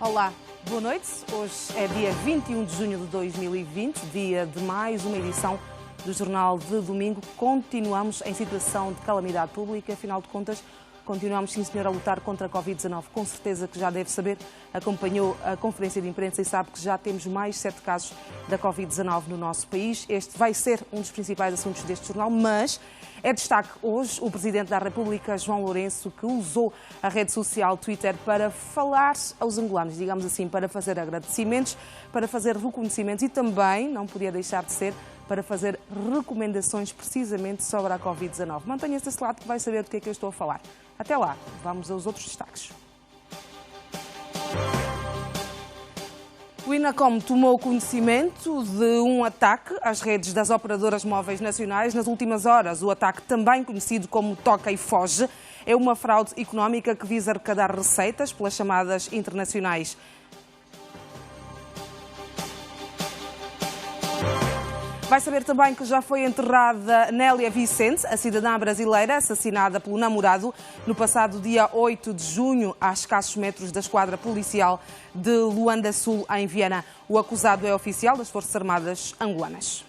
Olá, boa noite. Hoje é dia 21 de junho de 2020, dia de mais uma edição do Jornal de Domingo. Continuamos em situação de calamidade pública, afinal de contas, continuamos, sim senhor, a lutar contra a Covid-19. Com certeza que já deve saber, acompanhou a conferência de imprensa e sabe que já temos mais 7 casos da Covid-19 no nosso país. Este vai ser um dos principais assuntos deste jornal, mas é destaque hoje o Presidente da República, João Lourenço, que usou a rede social Twitter para falar aos angolanos, digamos assim, para fazer agradecimentos, para fazer reconhecimentos e também, não podia deixar de ser, para fazer recomendações precisamente sobre a Covid-19. Mantenha-se desse lado que vai saber do que é que eu estou a falar. Até lá, vamos aos outros destaques. O INACOM tomou conhecimento de um ataque às redes das operadoras móveis nacionais nas últimas horas. O ataque, também conhecido como Toca e Foge, é uma fraude económica que visa arrecadar receitas pelas chamadas internacionais. Vai saber também que já foi enterrada Nélia Vicente, a cidadã brasileira assassinada pelo namorado no passado dia 8 de junho, a escassos metros da esquadra policial de Luanda Sul, em Viana. O acusado é oficial das Forças Armadas angolanas.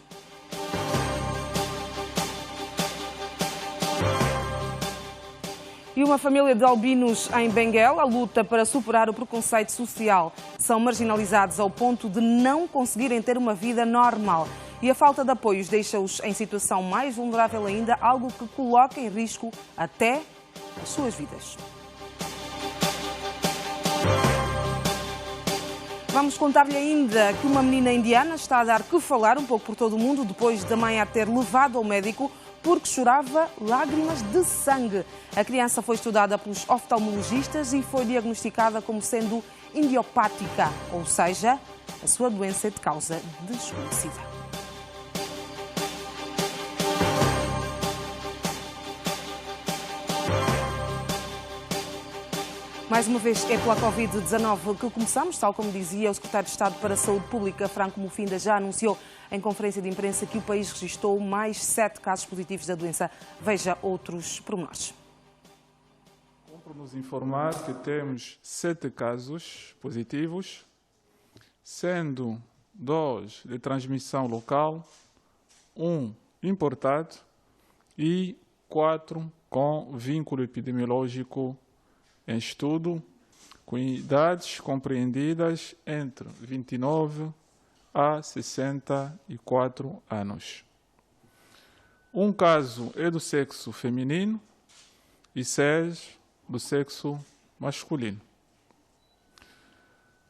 E uma família de albinos em Benguela luta para superar o preconceito social. São marginalizados ao ponto de não conseguirem ter uma vida normal. E a falta de apoios deixa-os em situação mais vulnerável ainda, algo que coloca em risco até as suas vidas. Vamos contar-lhe ainda que uma menina indiana está a dar que falar um pouco por todo o mundo depois da mãe a ter levado ao médico porque chorava lágrimas de sangue. A criança foi estudada pelos oftalmologistas e foi diagnosticada como sendo idiopática, ou seja, a sua doença é de causa desconhecida. Mais uma vez é pela Covid-19 que começamos, tal como dizia o Secretário de Estado para a Saúde Pública, Franco Mufinda, já anunciou em conferência de imprensa que o país registrou mais 7 casos positivos da doença. Veja outros pormenores. Cumpre-nos informar que temos 7 casos positivos, sendo 2 de transmissão local, 1 importado e 4 com vínculo epidemiológico em estudo, com idades compreendidas entre 29 a 64 anos. Um caso é do sexo feminino e 6 do sexo masculino.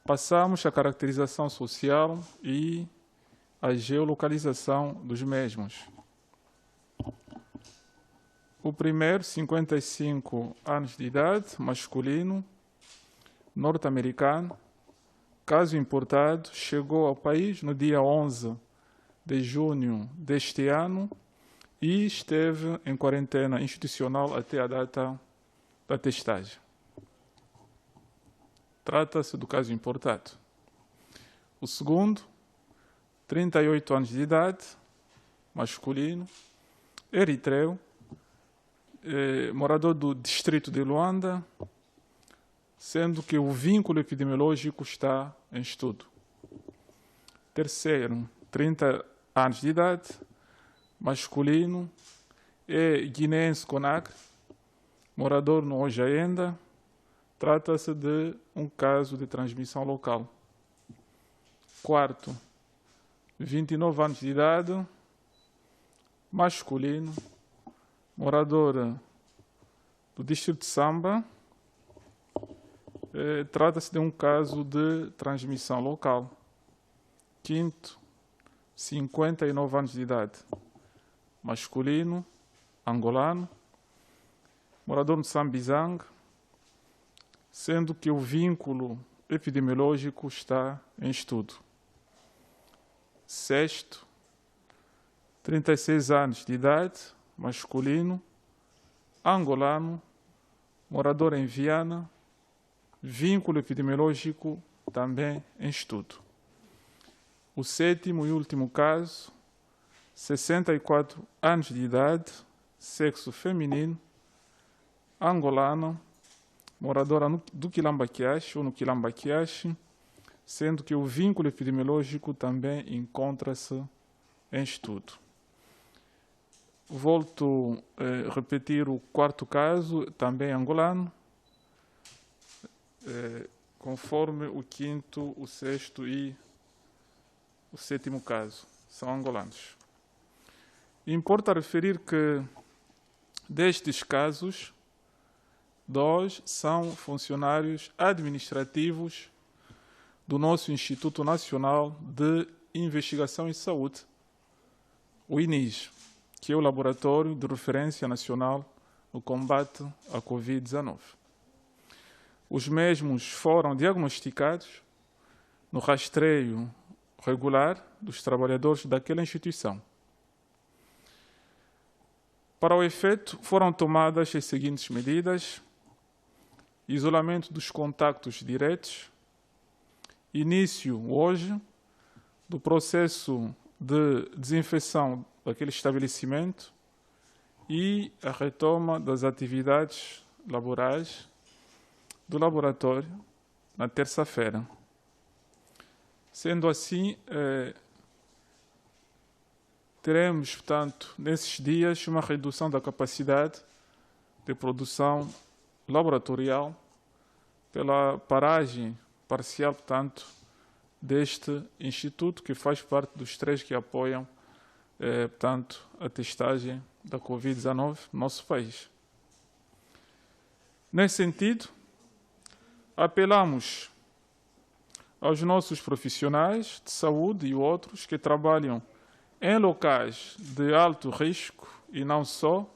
Passamos à caracterização social e à geolocalização dos mesmos. O primeiro, 55 anos de idade, masculino, norte-americano, caso importado, chegou ao país no dia 11 de junho deste ano e esteve em quarentena institucional até a data da testagem. Trata-se do caso importado. O segundo, 38 anos de idade, masculino, eritreu, morador do distrito de Luanda, sendo que o vínculo epidemiológico está em estudo. Terceiro, 30 anos de idade, masculino, é guineense Conakry, morador no Ojaenda, trata-se de um caso de transmissão local. Quarto, 29 anos de idade, masculino, morador do distrito de Samba, trata-se de um caso de transmissão local. Quinto, 59 anos de idade, masculino, angolano, morador de Sambizang, sendo que o vínculo epidemiológico está em estudo. Sexto, 36 anos de idade, masculino, angolano, morador em Viana, vínculo epidemiológico também em estudo. O sétimo e último caso, 64 anos de idade, sexo feminino, angolano, moradora do Quilamba-Quiache ou no Quilamba-Quiache, sendo que o vínculo epidemiológico também encontra-se em estudo. Volto a repetir o quarto caso, também angolano, conforme o quinto, o sexto e o sétimo caso, são angolanos. Importa referir que destes casos, 2 são funcionários administrativos do nosso Instituto Nacional de Investigação em Saúde, o INIS, que é o Laboratório de Referência Nacional no combate à Covid-19. Os mesmos foram diagnosticados no rastreio regular dos trabalhadores daquela instituição. Para o efeito, foram tomadas as seguintes medidas: isolamento dos contactos diretos, início hoje do processo de desinfecção daquele estabelecimento e a retoma das atividades laborais do laboratório na terça-feira. Sendo assim, teremos, portanto, nesses dias, uma redução da capacidade de produção laboratorial pela paragem parcial, portanto, deste instituto, que faz parte dos 3 que apoiam, portanto, a testagem da Covid-19 no nosso país. Nesse sentido, apelamos aos nossos profissionais de saúde e outros que trabalham em locais de alto risco e não só,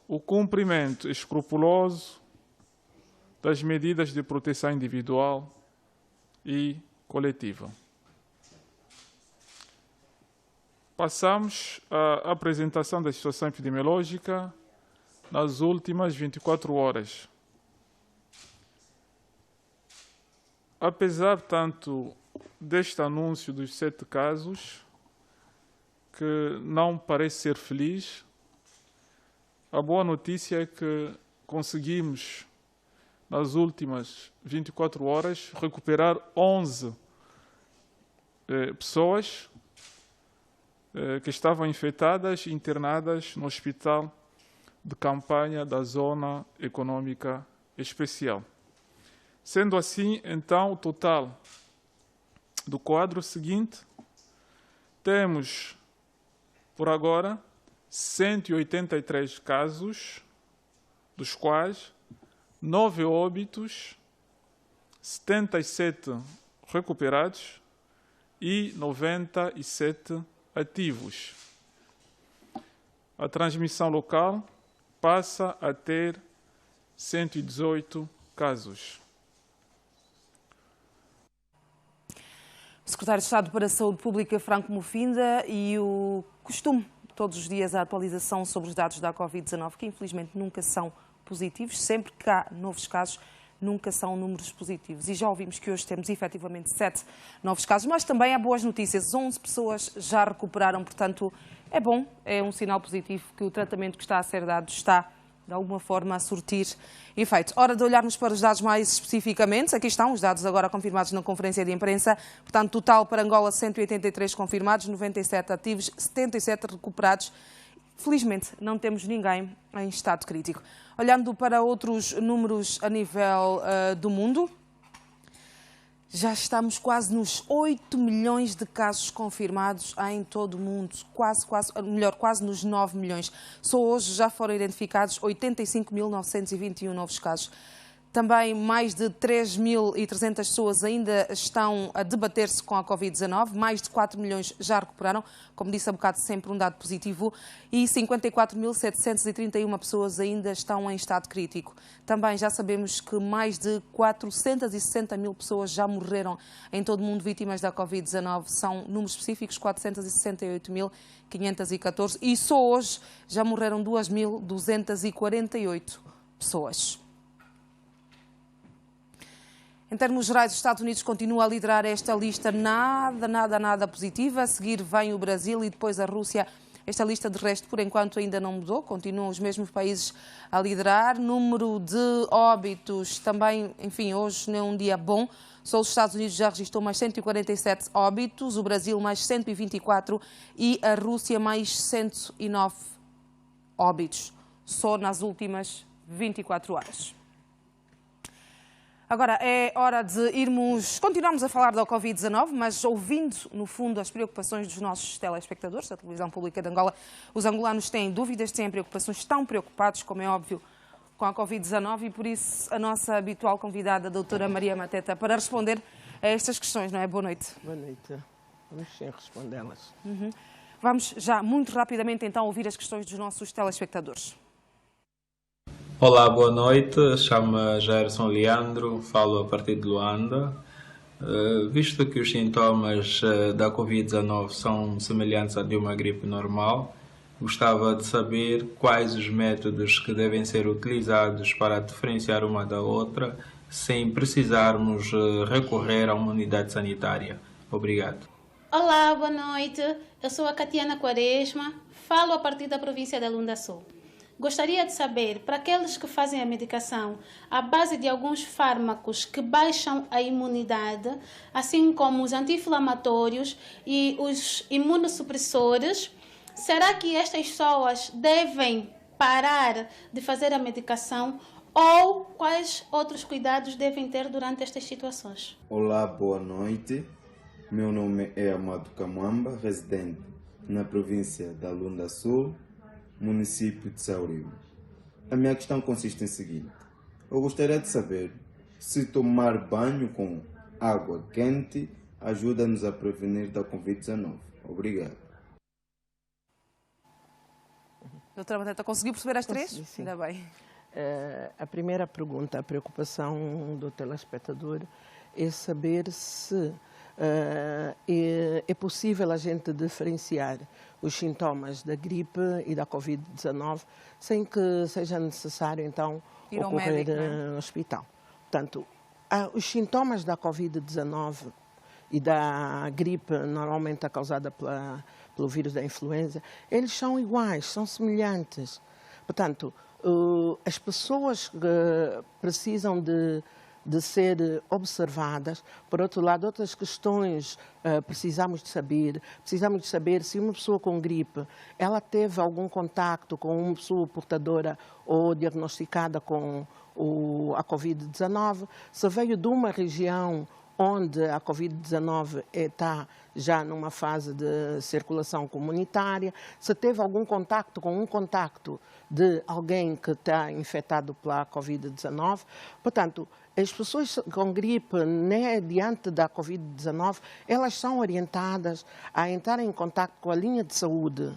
o cumprimento escrupuloso das medidas de proteção individual e coletiva. Passamos à apresentação da situação epidemiológica nas últimas 24 horas. Apesar, portanto, deste anúncio dos 7 casos, que não parece ser feliz, a boa notícia é que conseguimos, nas últimas 24 horas, recuperar 11 pessoas que estavam infectadas e internadas no hospital de campanha da Zona Econômica Especial. Sendo assim, então, o total do quadro seguinte, temos, por agora, 183 casos, dos quais 9 óbitos, 77 recuperados e 97 ativos. A transmissão local passa a ter 118 casos. O Secretário de Estado para a Saúde Pública, Franco Mufinda, e o costume, todos os dias, a atualização sobre os dados da Covid-19, que infelizmente nunca são positivos, sempre que há novos casos, nunca são números positivos. E já ouvimos que hoje temos efetivamente 7 novos casos, mas também há boas notícias. 11 pessoas já recuperaram, portanto, é bom, é um sinal positivo que o tratamento que está a ser dado está, de alguma forma, a surtir efeito. Hora de olharmos para os dados mais especificamente. Aqui estão os dados agora confirmados na conferência de imprensa. Portanto, total para Angola 183 confirmados, 97 ativos, 77 recuperados. Felizmente, não temos ninguém em estado crítico. Olhando para outros números a nível do mundo, já estamos quase nos 8 milhões de casos confirmados em todo o mundo. Quase nos 9 milhões. Só hoje já foram identificados 85.921 novos casos. Também mais de 3.300 pessoas ainda estão a debater-se com a Covid-19. Mais de 4 milhões já recuperaram, como disse há bocado, sempre um dado positivo. E 54.731 pessoas ainda estão em estado crítico. Também já sabemos que mais de 460 mil pessoas já morreram em todo o mundo vítimas da Covid-19. São números específicos, 468.514. E só hoje já morreram 2.248 pessoas. Em termos gerais, os Estados Unidos continua a liderar esta lista nada positiva. A seguir vem o Brasil e depois a Rússia Esta lista, de resto, por enquanto ainda não mudou, continuam os mesmos países a liderar. Número de óbitos também, enfim, hoje não é um dia bom. Só os Estados Unidos já registrou mais 147 óbitos, o Brasil mais 124 e a Rússia mais 109 óbitos, só nas últimas 24 horas. Agora é hora de continuarmos a falar da Covid-19, mas ouvindo, no fundo, as preocupações dos nossos telespectadores da televisão pública de Angola. Os angolanos têm dúvidas, têm preocupações, estão preocupados, como é óbvio, com a Covid-19 e por isso a nossa habitual convidada, a doutora Maria Mateta, para responder a estas questões, não é? Boa noite. Boa noite. Vamos sim respondê-las. Vamos já muito rapidamente então ouvir as questões dos nossos telespectadores. Olá, boa noite. Chamo-me Gerson Leandro, falo a partir de Luanda. Visto que os sintomas da Covid-19 são semelhantes a de uma gripe normal, gostava de saber quais os métodos que devem ser utilizados para diferenciar uma da outra, sem precisarmos recorrer a uma unidade sanitária. Obrigado. Olá, boa noite. Eu sou a Catiana Quaresma, falo a partir da província da Lunda Sul. Gostaria de saber, para aqueles que fazem a medicação à base de alguns fármacos que baixam a imunidade, assim como os anti-inflamatórios e os imunossupressores, será que estas pessoas devem parar de fazer a medicação ou quais outros cuidados devem ter durante estas situações? Olá, boa noite. Meu nome é Amado Camamba, residente na província da Lunda Sul, município de Saurimo. A minha questão consiste em seguinte: eu gostaria de saber se tomar banho com água quente ajuda-nos a prevenir da Covid-19. Obrigado. Doutora Mateta, conseguiu perceber as três? Consegui, sim. Ainda bem. A primeira pergunta, a preocupação do telespectador é saber se é possível a gente diferenciar os sintomas da gripe e da Covid-19 sem que seja necessário, então, ocorrer no hospital. Portanto, os sintomas da Covid-19 e da gripe, normalmente causada pelo vírus da influenza, eles são iguais, são semelhantes. Portanto, as pessoas precisam de ser observadas. Por outro lado, outras questões precisamos de saber se uma pessoa com gripe, ela teve algum contacto com uma pessoa portadora ou diagnosticada com a Covid-19, se veio de uma região onde a Covid-19 está já numa fase de circulação comunitária, se teve algum contacto com um contacto de alguém que está infectado pela Covid-19. Portanto, as pessoas com gripe, né, diante da Covid-19, elas são orientadas a entrar em contato com a linha de saúde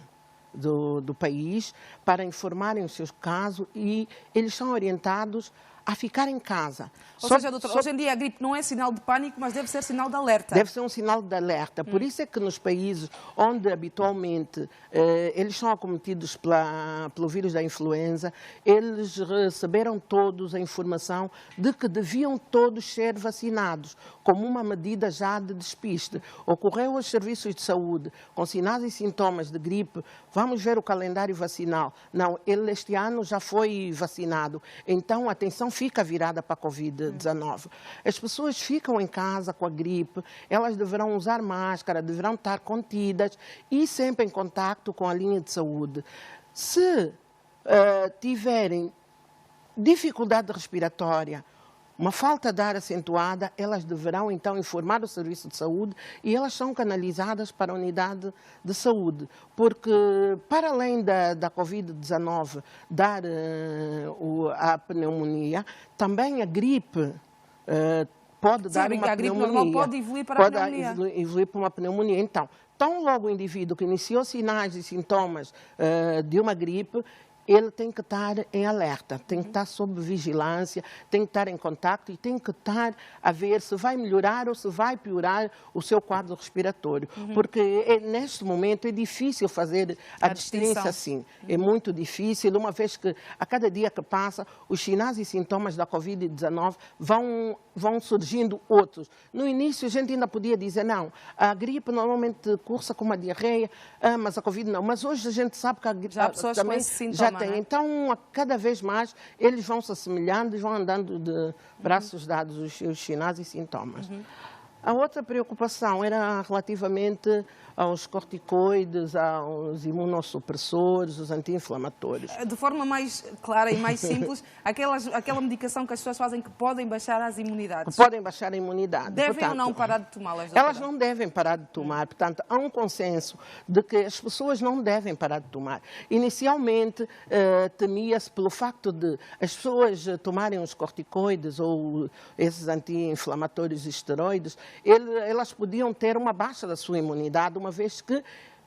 do país para informarem o seu caso e eles são orientados a ficar em casa. Ou seja, doutor, hoje em dia a gripe não é sinal de pânico, mas deve ser sinal de alerta. Deve ser um sinal de alerta. Por isso é que nos países onde habitualmente eles são acometidos pelo vírus da influenza, eles receberam todos a informação de que deviam todos ser vacinados, como uma medida já de despiste. Ocorreu aos serviços de saúde com sinais e sintomas de gripe, vamos ver o calendário vacinal. Não, ele este ano já foi vacinado. Então, a atenção fica virada para a Covid-19. As pessoas ficam em casa com a gripe, elas deverão usar máscara, deverão estar contidas e sempre em contacto com a linha de saúde. Se tiverem dificuldade respiratória, uma falta de ar acentuada, elas deverão então informar o serviço de saúde e elas são canalizadas para a unidade de saúde, porque para além da Covid-19 dar a pneumonia, também a gripe pode dar uma pneumonia. A gripe normal pode evoluir para a pneumonia. Pode evoluir para uma pneumonia. Então, tão logo o indivíduo que iniciou sinais e sintomas de uma gripe, ele tem que estar em alerta, tem que estar sob vigilância, tem que estar em contacto e tem que estar a ver se vai melhorar ou se vai piorar o seu quadro respiratório. Porque neste momento é difícil fazer a distinção assim. É muito difícil, uma vez que a cada dia que passa, os sinais e sintomas da Covid-19 vão surgindo outros. No início a gente ainda podia dizer, não, a gripe normalmente cursa com uma diarreia, mas a Covid não. Mas hoje a gente sabe que a gripe também já tem. Né? Então, cada vez mais, eles vão se assemelhando e vão andando de braços dados os seus sinais e sintomas. A outra preocupação era relativamente aos corticoides, aos imunossupressores, os anti-inflamatórios. De forma mais clara e mais simples, aquela medicação que as pessoas fazem que podem baixar as imunidades. Podem baixar a imunidade. Devem, portanto, ou não parar de tomá-las? Elas não devem parar de tomar. Portanto, há um consenso de que as pessoas não devem parar de tomar. Inicialmente, temia-se pelo facto de as pessoas tomarem os corticoides ou esses anti-inflamatórios e esteroides, elas podiam ter uma baixa da sua imunidade, uma vez que,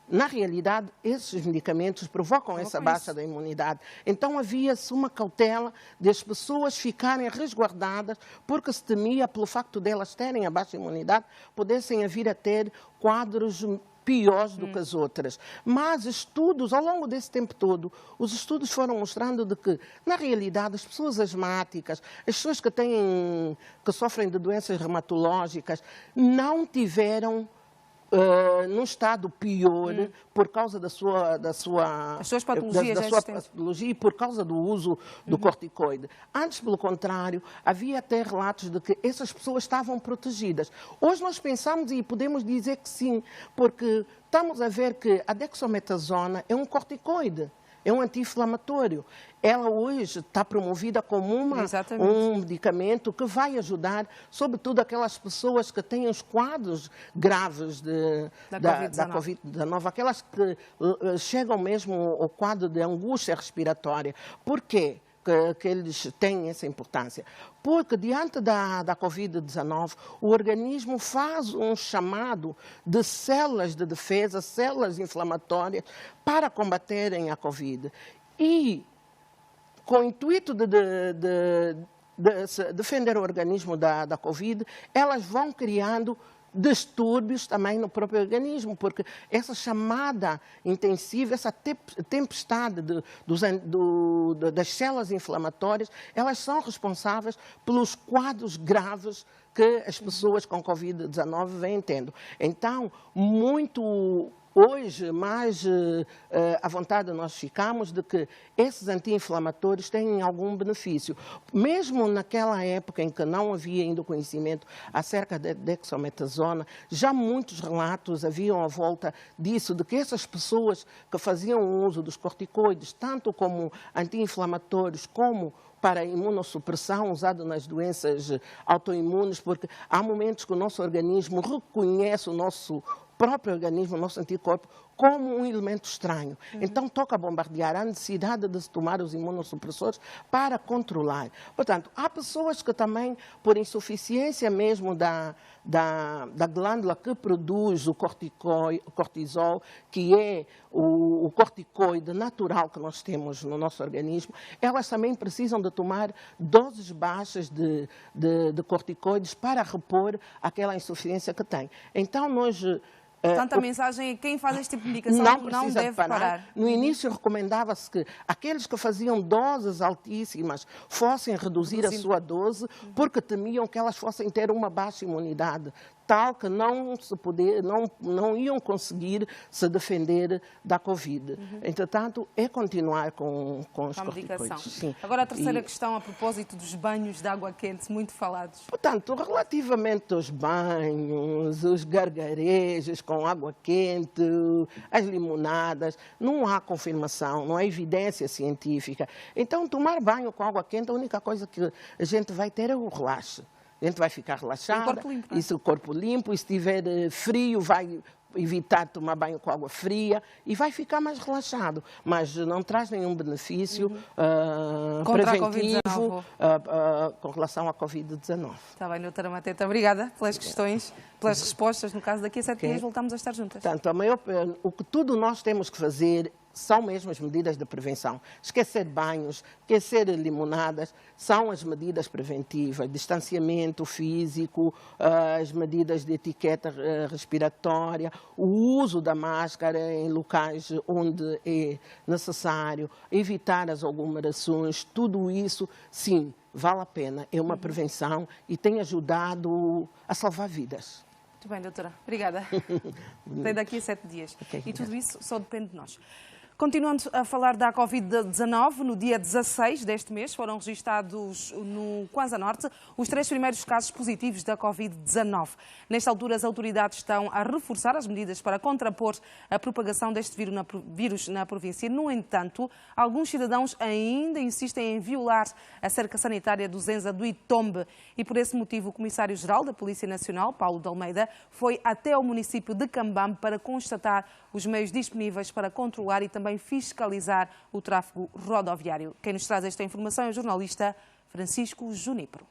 na realidade, esses medicamentos provocam essa baixa da imunidade. Então, havia-se uma cautela de as pessoas ficarem resguardadas, porque se temia, pelo facto de elas terem a baixa imunidade, pudessem vir a ter quadros piores do que as outras. Mas estudos, ao longo desse tempo todo, os estudos foram mostrando de que, na realidade, as pessoas asmáticas, as pessoas que sofrem de doenças reumatológicas, não tiveram num estado pior por causa da sua patologia e por causa do uso do corticoide. Antes, pelo contrário, havia até relatos de que essas pessoas estavam protegidas. Hoje nós pensamos e podemos dizer que sim, porque estamos a ver que a dexametasona é um corticoide. É um anti-inflamatório. Ela hoje está promovida como um medicamento que vai ajudar, sobretudo, aquelas pessoas que têm os quadros graves da Covid-19, aquelas que chegam mesmo ao quadro de angústia respiratória. Por quê que eles têm essa importância? Porque, diante da Covid-19, o organismo faz um chamado de células de defesa, células inflamatórias, para combaterem a Covid. E, com o intuito de defender o organismo da Covid, elas vão criando distúrbios também no próprio organismo, porque essa chamada intensiva, essa tempestade das células inflamatórias, elas são responsáveis pelos quadros graves que as pessoas com Covid-19 vêm tendo. Então, hoje, mais à vontade nós ficamos de que esses anti-inflamatórios têm algum benefício. Mesmo naquela época em que não havia ainda conhecimento acerca da dexametasona, já muitos relatos haviam à volta disso, de que essas pessoas que faziam uso dos corticoides, tanto como anti-inflamatórios, como para a imunossupressão usado nas doenças autoimunes, porque há momentos que o nosso organismo reconhece o nosso próprio organismo, o nosso anticorpo, como um elemento estranho. Então, toca bombardear a necessidade de se tomar os imunossupressores para controlar. Portanto, há pessoas que também, por insuficiência mesmo da glândula que produz o cortisol, que é o corticoide natural que nós temos no nosso organismo, elas também precisam de tomar doses baixas de corticoides para repor aquela insuficiência que têm. Então, nós... Portanto, a mensagem é que quem faz este tipo de medicação não deve parar. No início recomendava-se que aqueles que faziam doses altíssimas fossem reduzir a sua dose, porque temiam que elas fossem ter uma baixa imunidade, tal que não iam conseguir se defender da Covid. Entretanto, é continuar com os corticoides. Sim. Agora, a terceira questão, a propósito dos banhos de água quente, muito falados. Portanto, relativamente aos banhos, os gargarejos com água quente, as limonadas, não há confirmação, não há evidência científica. Então, tomar banho com água quente, a única coisa que a gente vai ter é o relaxo. A gente vai ficar relaxada, e se o corpo limpo, e se estiver frio, vai evitar tomar banho com água fria e vai ficar mais relaxado, mas não traz nenhum benefício preventivo com relação à Covid-19. Está bem, doutora Mateta, obrigada pelas questões. pelas respostas. No caso, daqui a 7 dias voltamos a estar juntas. Portanto, o que tudo nós temos que fazer são mesmo as medidas de prevenção. Esquecer banhos, esquecer limonadas, são as medidas preventivas, distanciamento físico, as medidas de etiqueta respiratória, o uso da máscara em locais onde é necessário, evitar as aglomerações, tudo isso, sim, vale a pena, é uma prevenção e tem ajudado a salvar vidas. Muito bem, doutora. Obrigada. Até daqui a 7 dias. Okay, e tudo isso só depende de nós. Continuando a falar da Covid-19, no dia 16 deste mês foram registados no Kwanza Norte os 3 primeiros casos positivos da Covid-19. Nesta altura, as autoridades estão a reforçar as medidas para contrapor a propagação deste vírus na província. No entanto, alguns cidadãos ainda insistem em violar a cerca sanitária do Zenza do Itombe e, por esse motivo, o Comissário-Geral da Polícia Nacional, Paulo de Almeida, foi até ao município de Cambam para constatar os meios disponíveis para controlar e também fiscalizar o tráfego rodoviário. Quem nos traz esta informação é o jornalista Francisco Junipro.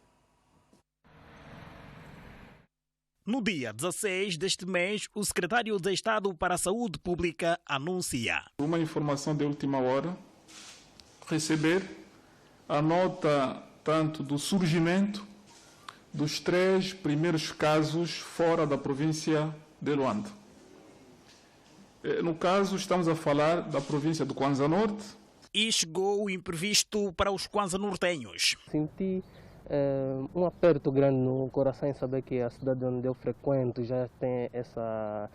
No dia 16 deste mês, o secretário de Estado para a Saúde Pública anuncia. Uma informação de última hora, receber a nota tanto do surgimento dos 3 primeiros casos fora da província de Luanda. No caso, estamos a falar da província do Kwanza Norte. E chegou o imprevisto para os Kwanza nortenhos. Senti um aperto grande no coração em saber que a cidade onde eu frequento já tem essa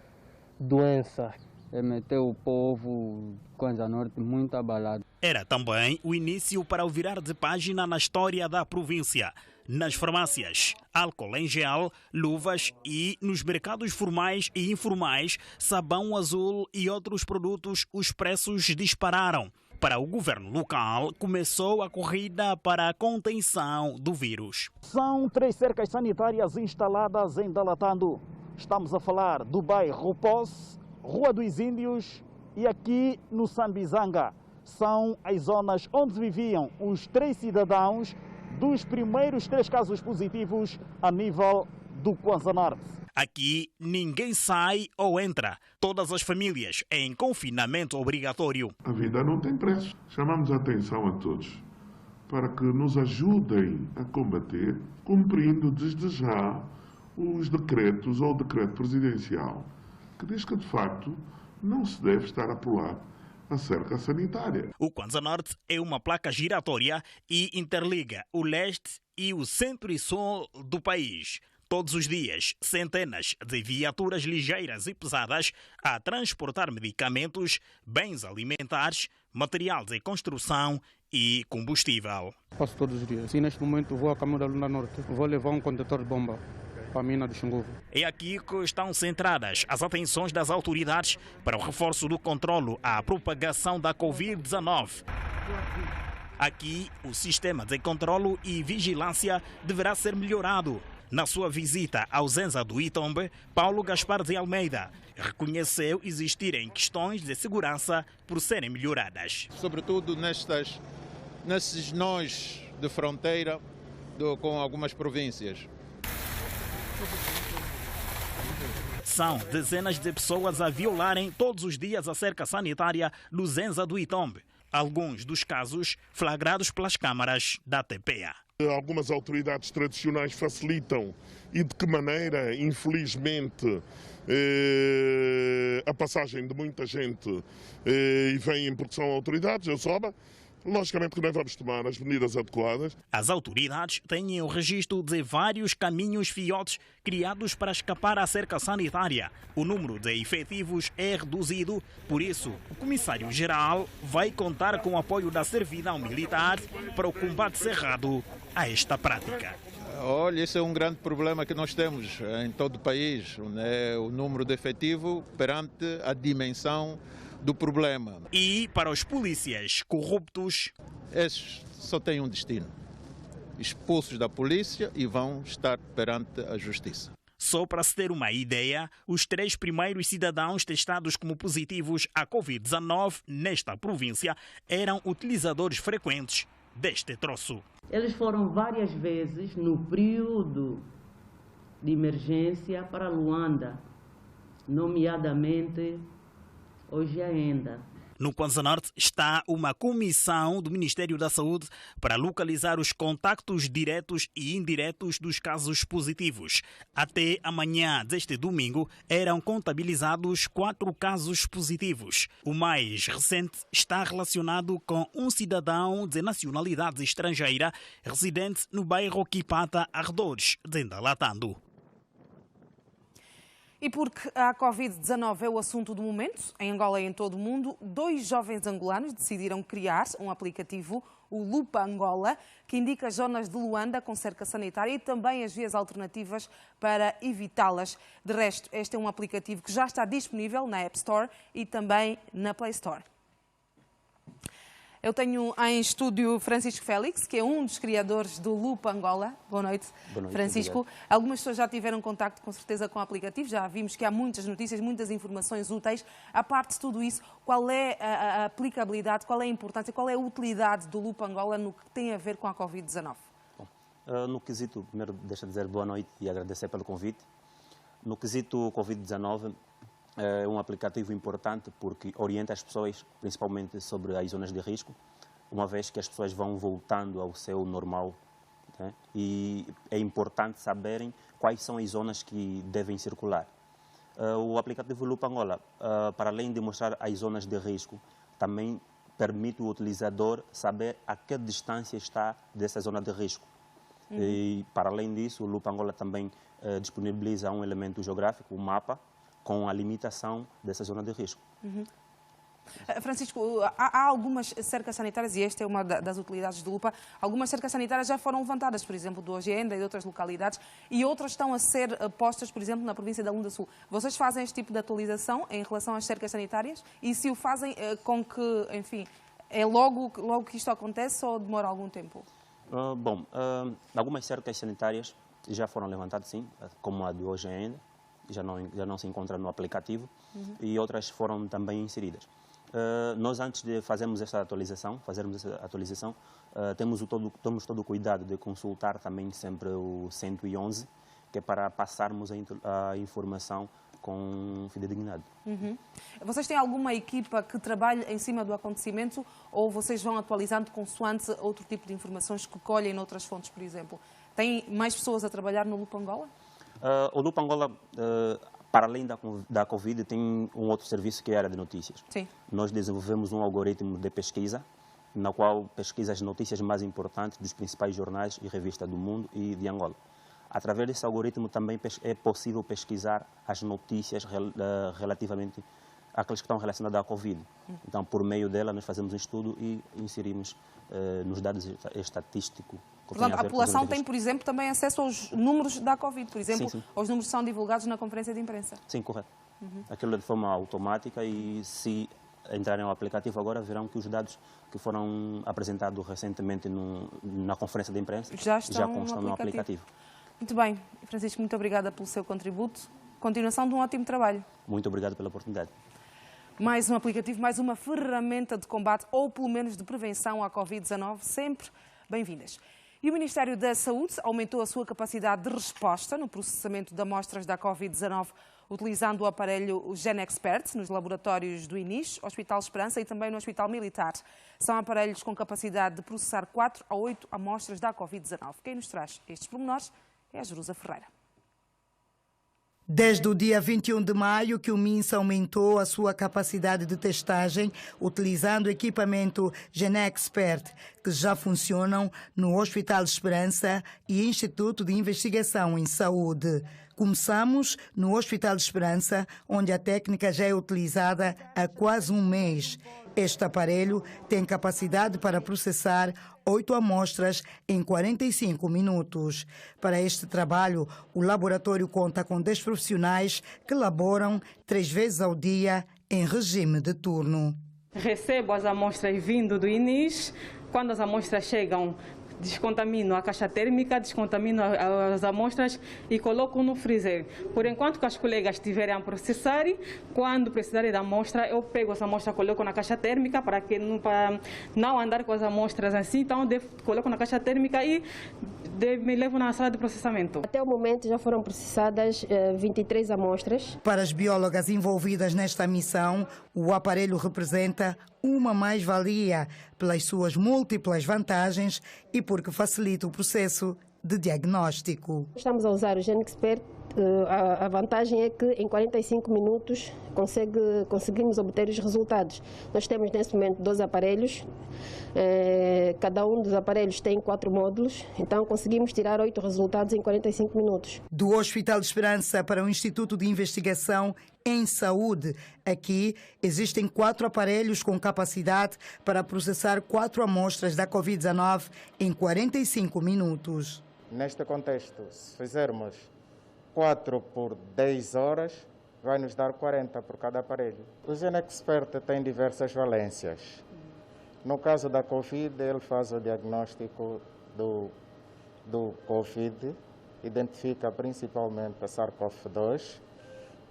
doença. Meteu o povo Kwanza Norte muito abalado. Era também o início para o virar de página na história da província. Nas farmácias, álcool em gel, luvas e nos mercados formais e informais, sabão azul e outros produtos, os preços dispararam. Para o governo local, começou a corrida para a contenção do vírus. São 3 cercas sanitárias instaladas em Dalatando. Estamos a falar do bairro Posse, Rua dos Índios e aqui no Sambizanga. São as zonas onde viviam os 3 cidadãos dos primeiros 3 casos positivos a nível do Kwanza Norte. Aqui ninguém sai ou entra. Todas as famílias em confinamento obrigatório. A vida não tem preço. Chamamos a atenção a todos para que nos ajudem a combater, cumprindo desde já os decretos ou o decreto presidencial, que diz que de facto não se deve estar a pular a cerca sanitária. O Kwanza Norte é uma placa giratória e interliga o leste e o centro e sul do país. Todos os dias, centenas de viaturas ligeiras e pesadas a transportar medicamentos, bens alimentares, material de construção e combustível. Passo todos os dias. E neste momento vou a caminho da Lunda Norte. Vou levar um condutor de bomba para a mina de Xingovo. É aqui que estão centradas as atenções das autoridades para o reforço do controlo à propagação da Covid-19. Aqui, o sistema de controlo e vigilância deverá ser melhorado. Na sua visita ao Zenza do Itombe, Paulo Gaspar de Almeida reconheceu existirem questões de segurança por serem melhoradas. Sobretudo nesses nós de fronteira com algumas províncias. São dezenas de pessoas a violarem todos os dias a cerca sanitária do Zenza do Itombe. Alguns dos casos flagrados pelas câmaras da TPA. Algumas autoridades tradicionais facilitam e de que maneira, infelizmente, a passagem de muita gente e vêm porque são autoridades, eu soube. Logicamente que nós vamos tomar as medidas adequadas. As autoridades têm o registro de vários caminhos fiotes criados para escapar à cerca sanitária. O número de efetivos é reduzido, por isso o Comissário-Geral vai contar com o apoio da servidão militar para o combate cerrado a esta prática. Olha, esse é um grande problema que nós temos em todo o país, né? O número de efetivo perante a dimensão do problema. E para os polícias corruptos, esses só têm um destino: expulsos da polícia e vão estar perante a justiça. Só para se ter uma ideia, os 3 primeiros cidadãos testados como positivos à Covid-19 nesta província eram utilizadores frequentes deste troço. Eles foram várias vezes no período de emergência para Luanda, nomeadamente hoje ainda. No Kwanza Norte está uma comissão do Ministério da Saúde para localizar os contactos diretos e indiretos dos casos positivos. Até amanhã deste domingo eram contabilizados 4 casos positivos. O mais recente está relacionado com um cidadão de nacionalidade estrangeira residente no bairro Quipata, Arredores, de Ndalatando. E porque a Covid-19 é o assunto do momento, em Angola e em todo o mundo, 2 jovens angolanos decidiram criar um aplicativo, o Lupa Angola, que indica zonas de Luanda com cerca sanitária e também as vias alternativas para evitá-las. De resto, este é um aplicativo que já está disponível na App Store e também na Play Store. Eu tenho em estúdio Francisco Félix, que é um dos criadores do Lupa Angola. Boa noite, Francisco. Obrigado. Algumas pessoas já tiveram contacto, com certeza, com o aplicativo. Já vimos que há muitas notícias, muitas informações úteis. A parte de tudo isso, qual é a aplicabilidade, qual é a importância, qual é a utilidade do Lupa Angola no que tem a ver com a Covid-19? No quesito, primeiro deixa eu dizer boa noite e agradecer pelo convite. No quesito Covid-19, é um aplicativo importante porque orienta as pessoas, principalmente sobre as zonas de risco, uma vez que as pessoas vão voltando ao seu normal, né? E é importante saberem quais são as zonas que devem circular. O aplicativo Lupa Angola, para além de mostrar as zonas de risco, também permite o utilizador saber a que distância está dessa zona de risco. E, para além disso, o Lupa Angola também disponibiliza um elemento geográfico, um mapa, com a limitação dessa zona de risco. Francisco, há algumas cercas sanitárias, e esta é uma das utilidades do Lupa, algumas cercas sanitárias já foram levantadas, por exemplo, do Ojenda e de outras localidades, e outras estão a ser postas, por exemplo, na província da Lunda Sul. Vocês fazem este tipo de atualização em relação às cercas sanitárias? E se o fazem, com que, enfim, é logo que isto acontece ou demora algum tempo? Algumas cercas sanitárias já foram levantadas, sim, como a do Ojenda. Já não se encontra no aplicativo, e outras foram também inseridas. Nós, antes de fazermos essa atualização, temos todo o cuidado de consultar também sempre o 111, que é para passarmos a informação com fidedignidade. Vocês têm alguma equipa que trabalhe em cima do acontecimento ou vocês vão atualizando consoante outro tipo de informações que colhem noutras fontes, por exemplo? Tem mais pessoas a trabalhar no Lupa Angola? O Lupa Angola, para além da Covid, tem um outro serviço que é a área de notícias. Sim. Nós desenvolvemos um algoritmo de pesquisa, na qual pesquisa as notícias mais importantes dos principais jornais e revistas do mundo e de Angola. Através desse algoritmo também é possível pesquisar as notícias relativamente àquelas que estão relacionadas à Covid. Então, por meio dela, nós fazemos um estudo e inserimos nos dados estatísticos. Portanto, a população tem, por exemplo, também acesso aos números da Covid, por exemplo, sim. Aos números que são divulgados na conferência de imprensa. Sim, correto. Aquilo de forma automática, e se entrarem no aplicativo agora, verão que os dados que foram apresentados recentemente na conferência de imprensa já constam no aplicativo. Muito bem. Francisco, muito obrigada pelo seu contributo. Continuação de um ótimo trabalho. Muito obrigado pela oportunidade. Mais um aplicativo, mais uma ferramenta de combate ou pelo menos de prevenção à Covid-19, sempre bem-vindas. E o Ministério da Saúde aumentou a sua capacidade de resposta no processamento de amostras da Covid-19, utilizando o aparelho GenExpert nos laboratórios do INIS, Hospital Esperança e também no Hospital Militar. São aparelhos com capacidade de processar 4 a 8 amostras da Covid-19. Quem nos traz estes pormenores é a Jerusa Ferreira. Desde o dia 21 de maio que o MINSA aumentou a sua capacidade de testagem utilizando o equipamento GenExpert, que já funcionam no Hospital Esperança e Instituto de Investigação em Saúde. Começamos no Hospital Esperança, onde a técnica já é utilizada há quase um mês. Este aparelho tem capacidade para processar 8 amostras em 45 minutos. Para este trabalho, o laboratório conta com 10 profissionais que laboram 3 vezes ao dia em regime de turno. Recebo as amostras vindo do INIS. Quando as amostras chegam, descontamino a caixa térmica, descontamino as amostras e coloco no freezer. Por enquanto que as colegas estiverem a processar, quando precisarem da amostra, eu pego essa amostra, coloco na caixa térmica para não andar com as amostras assim. Então, coloco na caixa térmica e me levam na sala de processamento. Até o momento já foram processadas 23 amostras. Para as biólogas envolvidas nesta missão, o aparelho representa uma mais-valia pelas suas múltiplas vantagens e porque facilita o processo de diagnóstico. Estamos a usar o GeneXpert. A vantagem é que em 45 minutos conseguimos obter os resultados. Nós temos nesse momento 12 aparelhos, cada um dos aparelhos tem 4 módulos, então conseguimos tirar 8 resultados em 45 minutos. Do Hospital de Esperança para o Instituto de Investigação em Saúde, aqui existem 4 aparelhos com capacidade para processar 4 amostras da Covid-19 em 45 minutos. Neste contexto, se fizermos 4 por 10 horas, vai nos dar 40 por cada aparelho. O GeneXpert tem diversas valências. No caso da Covid, ele faz o diagnóstico do Covid, identifica principalmente a SARS-CoV-2,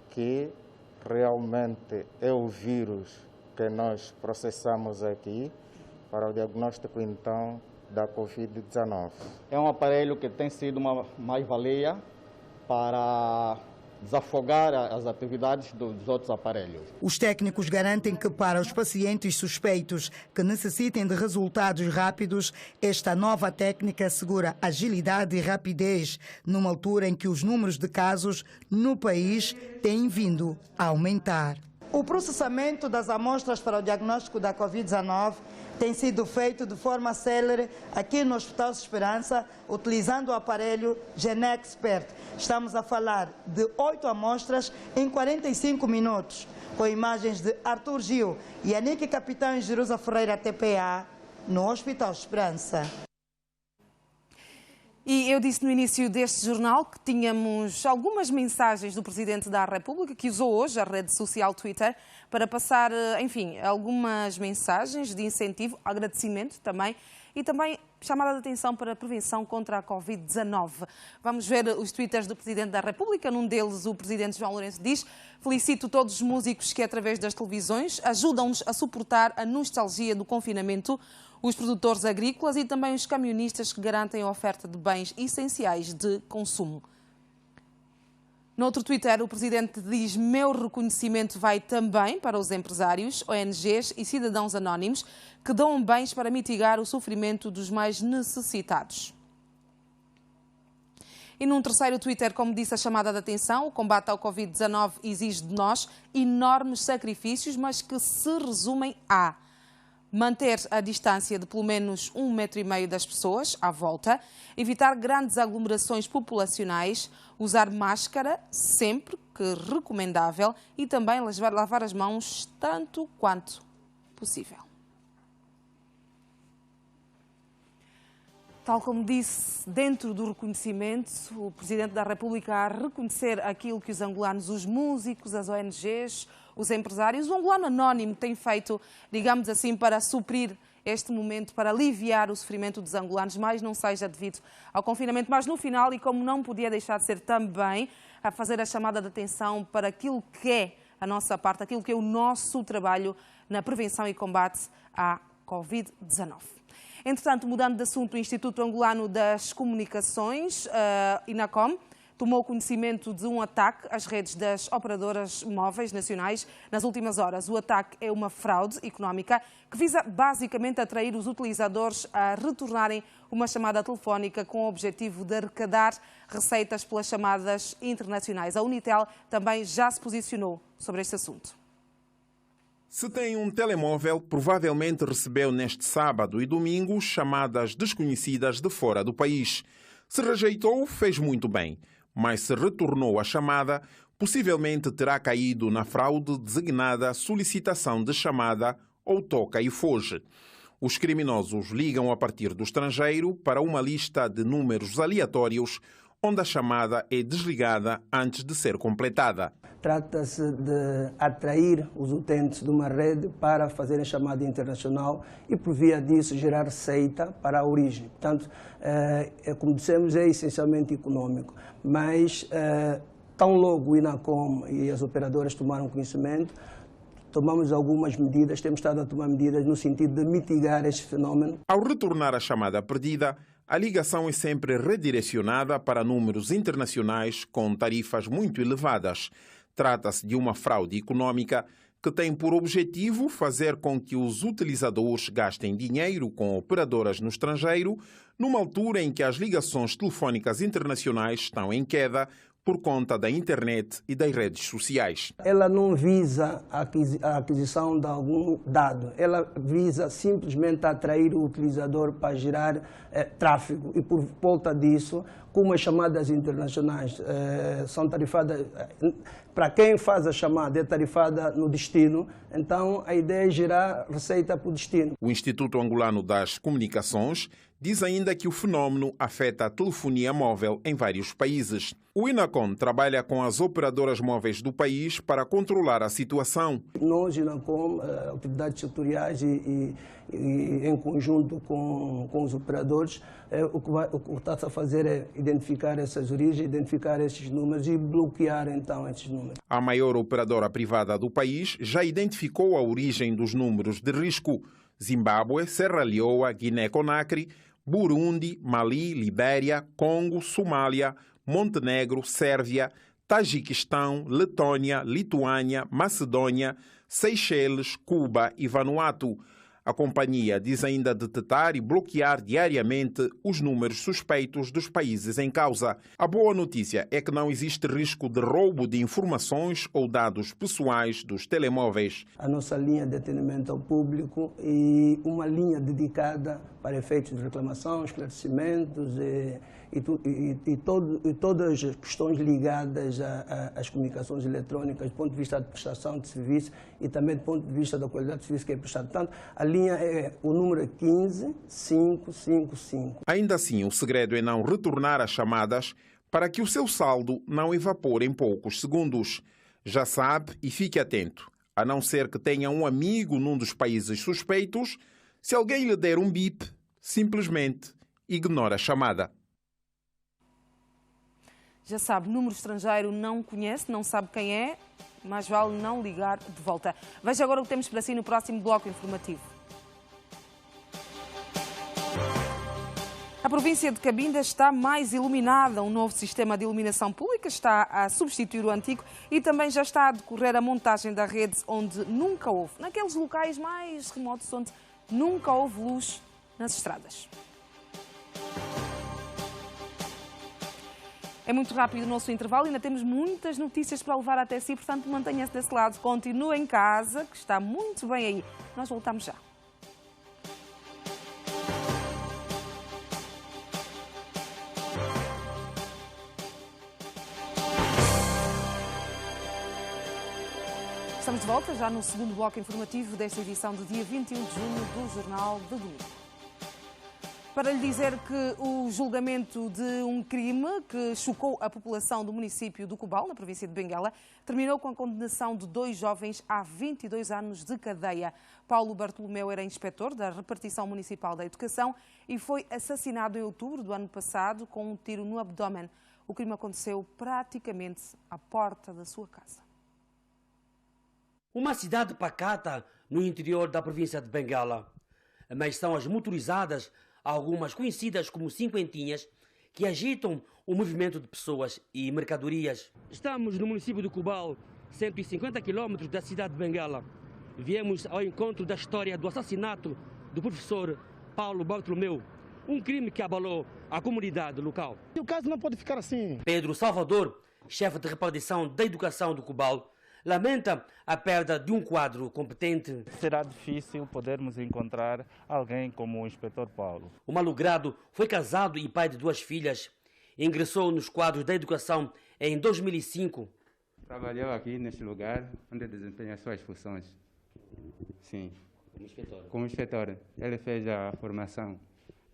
que realmente é o vírus que nós processamos aqui para o diagnóstico, então, da Covid-19. É um aparelho que tem sido uma mais-valia para desafogar as atividades dos outros aparelhos. Os técnicos garantem que para os pacientes suspeitos que necessitem de resultados rápidos, esta nova técnica assegura agilidade e rapidez, numa altura em que os números de casos no país têm vindo a aumentar. O processamento das amostras para o diagnóstico da Covid-19 tem sido feito de forma célere aqui no Hospital de Esperança, utilizando o aparelho GeneXpert. Estamos a falar de 8 amostras em 45 minutos, com imagens de Arthur Gil e Anique Capitão e Jerusa Ferreira, TPA, no Hospital de Esperança. E eu disse no início deste jornal que tínhamos algumas mensagens do Presidente da República, que usou hoje a rede social Twitter para passar, enfim, algumas mensagens de incentivo, agradecimento também, e também chamada de atenção para a prevenção contra a Covid-19. Vamos ver os twitters do Presidente da República. Num deles, o Presidente João Lourenço diz: felicito todos os músicos que, através das televisões, ajudam-nos a suportar a nostalgia do confinamento, os produtores agrícolas e também os camionistas que garantem a oferta de bens essenciais de consumo. No outro Twitter, o Presidente diz: meu reconhecimento vai também para os empresários, ONGs e cidadãos anónimos que dão bens para mitigar o sofrimento dos mais necessitados. E num terceiro Twitter, como disse a chamada de atenção, o combate ao Covid-19 exige de nós enormes sacrifícios, mas que se resumem a manter a distância de pelo menos 1,5 metro das pessoas à volta, evitar grandes aglomerações populacionais, usar máscara sempre que recomendável e também lavar as mãos tanto quanto possível. Tal como disse, dentro do reconhecimento, o Presidente da República a reconhecer aquilo que os angolanos, os músicos, as ONGs, os empresários, o angolano anónimo tem feito, digamos assim, para suprir este momento, para aliviar o sofrimento dos angolanos, mas não seja devido ao confinamento. Mas no final, e como não podia deixar de ser também, a fazer a chamada de atenção para aquilo que é a nossa parte, aquilo que é o nosso trabalho na prevenção e combate à Covid-19. Entretanto, mudando de assunto, o Instituto Angolano das Comunicações, INACOM, tomou conhecimento de um ataque às redes das operadoras móveis nacionais nas últimas horas. O ataque é uma fraude económica que visa basicamente atrair os utilizadores a retornarem uma chamada telefónica com o objetivo de arrecadar receitas pelas chamadas internacionais. A Unitel também já se posicionou sobre este assunto. Se tem um telemóvel, provavelmente recebeu neste sábado e domingo chamadas desconhecidas de fora do país. Se rejeitou, fez muito bem. Mas se retornou a chamada, possivelmente terá caído na fraude designada solicitação de chamada ou toca e foge. Os criminosos ligam a partir do estrangeiro para uma lista de números aleatórios, onde a chamada é desligada antes de ser completada. Trata-se de atrair os utentes de uma rede para fazer a chamada internacional e, por via disso, gerar receita para a origem. Portanto, como dissemos, é essencialmente econômico. Mas, tão logo o INACOM e as operadoras tomaram conhecimento, tomamos algumas medidas, temos estado a tomar medidas no sentido de mitigar este fenómeno. Ao retornar a chamada perdida, a ligação é sempre redirecionada para números internacionais com tarifas muito elevadas. Trata-se de uma fraude econômica que tem por objetivo fazer com que os utilizadores gastem dinheiro com operadoras no estrangeiro, numa altura em que as ligações telefónicas internacionais estão em queda por conta da internet e das redes sociais. Ela não visa a aquisição de algum dado, ela visa simplesmente atrair o utilizador para gerar tráfego e por volta disso, como as chamadas internacionais são tarifadas, para quem faz a chamada é tarifada no destino, então a ideia é gerar receita para o destino. O Instituto Angolano das Comunicações diz ainda que o fenómeno afeta a telefonia móvel em vários países. O INACOM trabalha com as operadoras móveis do país para controlar a situação. Nós, INACOM, autoridades setoriais e em conjunto com os operadores, o que está a fazer é identificar essas origens, identificar esses números e bloquear então esses números. A maior operadora privada do país já identificou a origem dos números de risco. Zimbábue, Serra Leoa, Guiné-Conakry, Burundi, Mali, Libéria, Congo, Somália, Montenegro, Sérvia, Tajiquistão, Letônia, Lituânia, Macedônia, Seychelles, Cuba e Vanuatu. A companhia diz ainda detectar e bloquear diariamente os números suspeitos dos países em causa. A boa notícia é que não existe risco de roubo de informações ou dados pessoais dos telemóveis. A nossa linha de atendimento ao público e uma linha dedicada para efeitos de reclamação, esclarecimentos e todas as questões ligadas às comunicações eletrónicas, do ponto de vista da prestação de serviço e também do ponto de vista da qualidade de serviço que é prestado. Portanto, a linha o número é 15555. Ainda assim, o segredo é não retornar as chamadas para que o seu saldo não evapore em poucos segundos. Já sabe e fique atento, a não ser que tenha um amigo num dos países suspeitos, se alguém lhe der um bip, simplesmente ignore a chamada. Já sabe, número estrangeiro não conhece, não sabe quem é, mais vale não ligar de volta. Veja agora o que temos para si no próximo bloco informativo. A província de Cabinda está mais iluminada. Um novo sistema de iluminação pública está a substituir o antigo e também já está a decorrer a montagem da rede onde nunca houve, naqueles locais mais remotos onde nunca houve luz nas estradas. É muito rápido o nosso intervalo e ainda temos muitas notícias para levar até si, portanto mantenha-se desse lado, continue em casa, que está muito bem aí. Nós voltamos já. Estamos de volta já no segundo bloco informativo desta edição do dia 21 de junho do Jornal de Domingo. Para lhe dizer que o julgamento de um crime que chocou a população do município do Cubal, na província de Benguela, terminou com a condenação de 2 jovens a 22 anos de cadeia. Paulo Bartolomeu era inspetor da Repartição Municipal da Educação e foi assassinado em outubro do ano passado com um tiro no abdômen. O crime aconteceu praticamente à porta da sua casa. Uma cidade pacata no interior da província de Benguela. Mas são as motorizadas, algumas conhecidas como cinquentinhas, que agitam o movimento de pessoas e mercadorias. Estamos no município do Cubal, 150 quilômetros da cidade de Benguela. Viemos ao encontro da história do assassinato do professor Paulo Bartolomeu, um crime que abalou a comunidade local. O caso não pode ficar assim. Pedro Salvador, chefe de repartição da educação do Cubal, lamenta a perda de um quadro competente. Será difícil podermos encontrar alguém como o inspetor Paulo. O malogrado foi casado e pai de 2 filhas. Ingressou nos quadros da educação em 2005. Trabalhou aqui neste lugar onde desempenha as suas funções. Sim. Como inspetor? Como inspetor. Ele fez a formação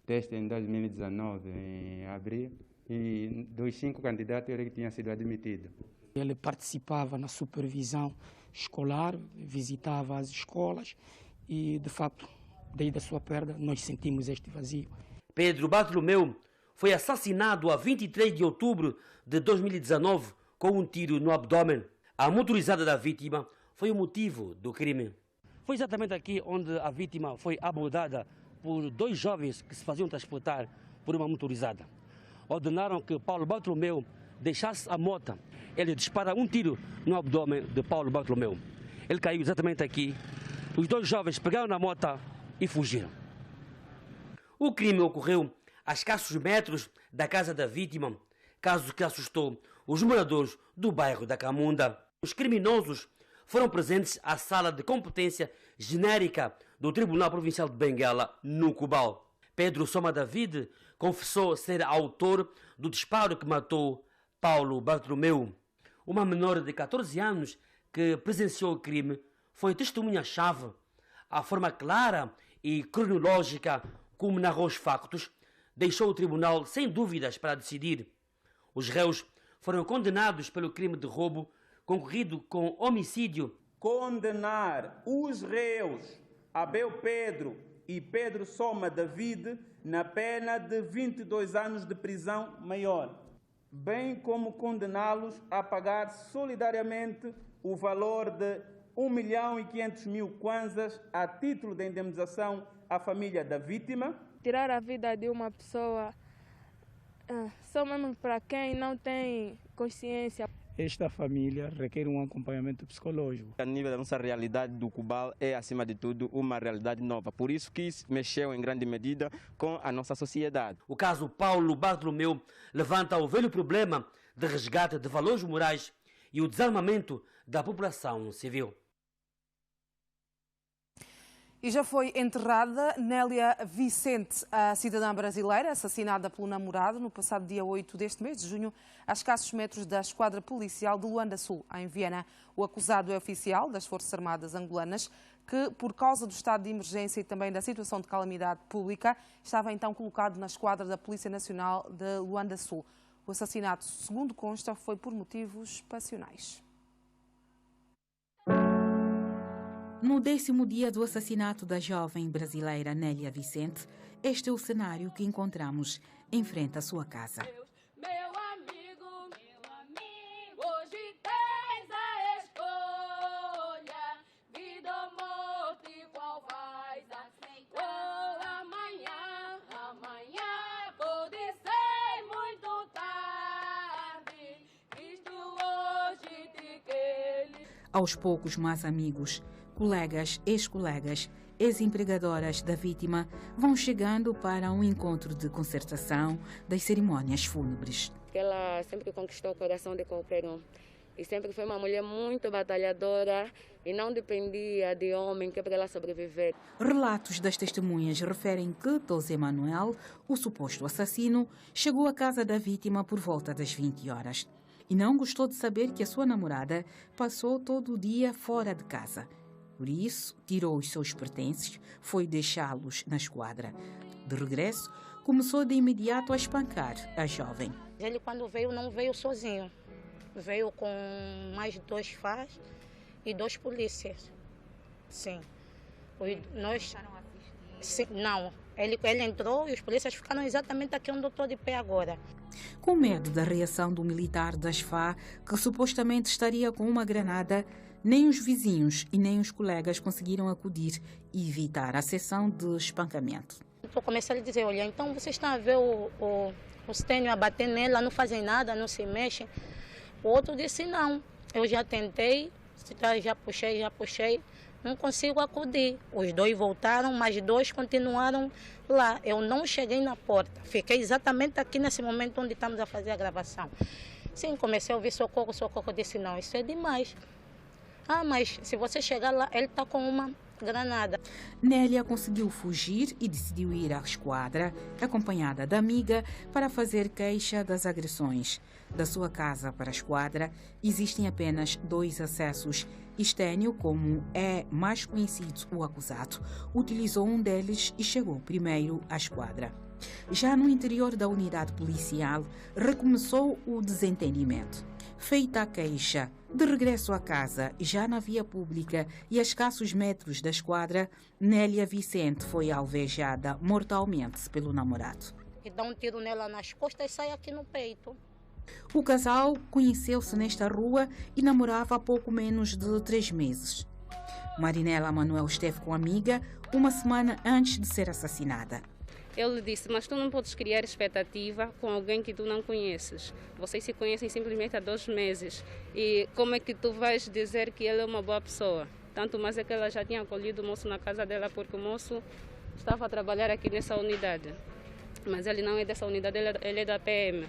teste em 2019, em abril, e dos 5 candidatos ele tinha sido admitido. Ele participava na supervisão escolar, visitava as escolas e, de fato, desde a sua perda, nós sentimos este vazio. Pedro Bartolomeu foi assassinado a 23 de outubro de 2019 com um tiro no abdômen. A motorizada da vítima foi o motivo do crime. Foi exatamente aqui onde a vítima foi abordada por 2 jovens que se faziam transportar por uma motorizada. Ordenaram que Paulo Bartolomeu deixasse a moto. Ele dispara um tiro no abdômen de Paulo Bartolomeu. Ele caiu exatamente aqui. Os dois jovens pegaram na moto e fugiram. O crime ocorreu a escassos metros da casa da vítima, caso que assustou os moradores do bairro da Camunda. Os criminosos foram presentes à sala de competência genérica do Tribunal Provincial de Benguela, no Cubal. Pedro Soma David confessou ser autor do disparo que matou Paulo Bartolomeu. Uma menor de 14 anos que presenciou o crime foi testemunha-chave. A forma clara e cronológica como narrou os factos deixou o tribunal sem dúvidas para decidir. Os réus foram condenados pelo crime de roubo concorrido com homicídio. Condenar os réus Abel Pedro e Pedro Soma David na pena de 22 anos de prisão maior, bem como condená-los a pagar solidariamente o valor de 1.500.000 kwanzas a título de indemnização à família da vítima. Tirar a vida de uma pessoa só mesmo para quem não tem consciência. Esta família requer um acompanhamento psicológico. A nível da nossa realidade do Cubal é, acima de tudo, uma realidade nova. Por isso que isso mexeu em grande medida com a nossa sociedade. O caso Paulo Bartolomeu levanta o velho problema de resgate de valores morais e o desarmamento da população civil. E já foi enterrada Nélia Vicente, a cidadã brasileira, assassinada pelo namorado no passado dia 8 deste mês de junho, a escassos metros da esquadra policial de Luanda Sul, em Viena. O acusado é oficial das Forças Armadas angolanas, que, por causa do estado de emergência e também da situação de calamidade pública, estava então colocado na esquadra da Polícia Nacional de Luanda Sul. O assassinato, segundo consta, foi por motivos passionais. No 10º dia do assassinato da jovem brasileira Nélia Vicente, este é o cenário que encontramos em frente à sua casa. Meu amigo, hoje tens a escolha, vida ou morte, qual vais aceitar? Amanhã pode ser muito tarde, isto hoje te quer. Aos poucos, mais amigos, colegas, ex-colegas, ex-empregadoras da vítima vão chegando para um encontro de concertação das cerimônias fúnebres. Ela sempre conquistou o coração de qualquer um e sempre foi uma mulher muito batalhadora e não dependia de homem para ela sobreviver. Relatos das testemunhas referem que Tosé Manuel, o suposto assassino, chegou à casa da vítima por volta das 20 horas e não gostou de saber que a sua namorada passou todo o dia fora de casa. Por isso, tirou os seus pertences, foi deixá-los na esquadra. De regresso, começou de imediato a espancar a jovem. Ele, quando veio, não veio sozinho. Veio com mais 2 FARs e 2 polícias. Sim. Nós... Sim, não. Ele entrou e os polícias ficaram exatamente aqui onde eu estou de pé agora. Com medo da reação do militar das FA, que supostamente estaria com uma granada, nem os vizinhos e nem os colegas conseguiram acudir e evitar a sessão de espancamento. Eu comecei a lhe dizer, olha, então vocês estão a ver o Stênio a bater nela, não fazem nada, não se mexem. O outro disse, não, eu já tentei, já puxei, não consigo acudir. Os 2 voltaram, mas 2 continuaram lá. Eu não cheguei na porta, fiquei exatamente aqui nesse momento onde estamos a fazer a gravação. Sim, comecei a ouvir socorro, eu disse, não, isso é demais. Ah, mas se você chegar lá, ele está com uma granada. Nélia conseguiu fugir e decidiu ir à esquadra, acompanhada da amiga, para fazer queixa das agressões. Da sua casa para a esquadra, existem apenas 2 acessos. Stênio, como é mais conhecido o acusado, utilizou um deles e chegou primeiro à esquadra. Já no interior da unidade policial, recomeçou o desentendimento. Feita a queixa, de regresso à casa, já na via pública e a escassos metros da esquadra, Nélia Vicente foi alvejada mortalmente pelo namorado. E dá um tiro nela nas costas e sai aqui no peito. O casal conheceu-se nesta rua e namorava há pouco menos de 3 meses. Marinela Manuel esteve com a amiga uma semana antes de ser assassinada. Ele disse, mas tu não podes criar expectativa com alguém que tu não conheces. Vocês se conhecem simplesmente há 2 meses. E como é que tu vais dizer que ele é uma boa pessoa? Tanto mais é que ela já tinha acolhido o moço na casa dela, porque o moço estava a trabalhar aqui nessa unidade. Mas ele não é dessa unidade, ele é da PM.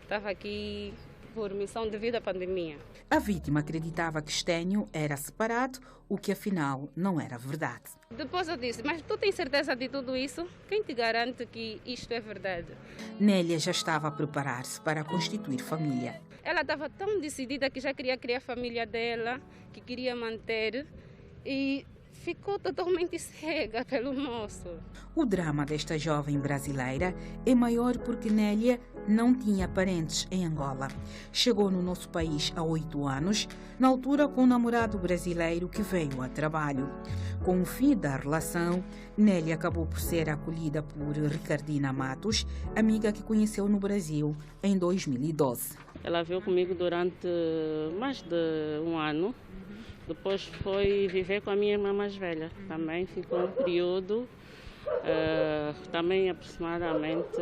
Estava aqui por missão devido à pandemia. A vítima acreditava que Estênio era separado, o que afinal não era verdade. Depois eu disse, mas tu tens certeza de tudo isso? Quem te garante que isto é verdade? Nélia já estava a preparar-se para constituir família. Ela estava tão decidida que já queria criar a família dela, que queria manter, e ficou totalmente cega pelo moço. O drama desta jovem brasileira é maior porque Nélia não tinha parentes em Angola. Chegou no nosso país há 8 anos, na altura com um namorado brasileiro que veio a trabalho. Com o fim da relação, Nélia acabou por ser acolhida por Ricardina Matos, amiga que conheceu no Brasil em 2012. Ela veio comigo durante mais de 1 ano. Depois foi viver com a minha irmã mais velha. Também ficou um período, também aproximadamente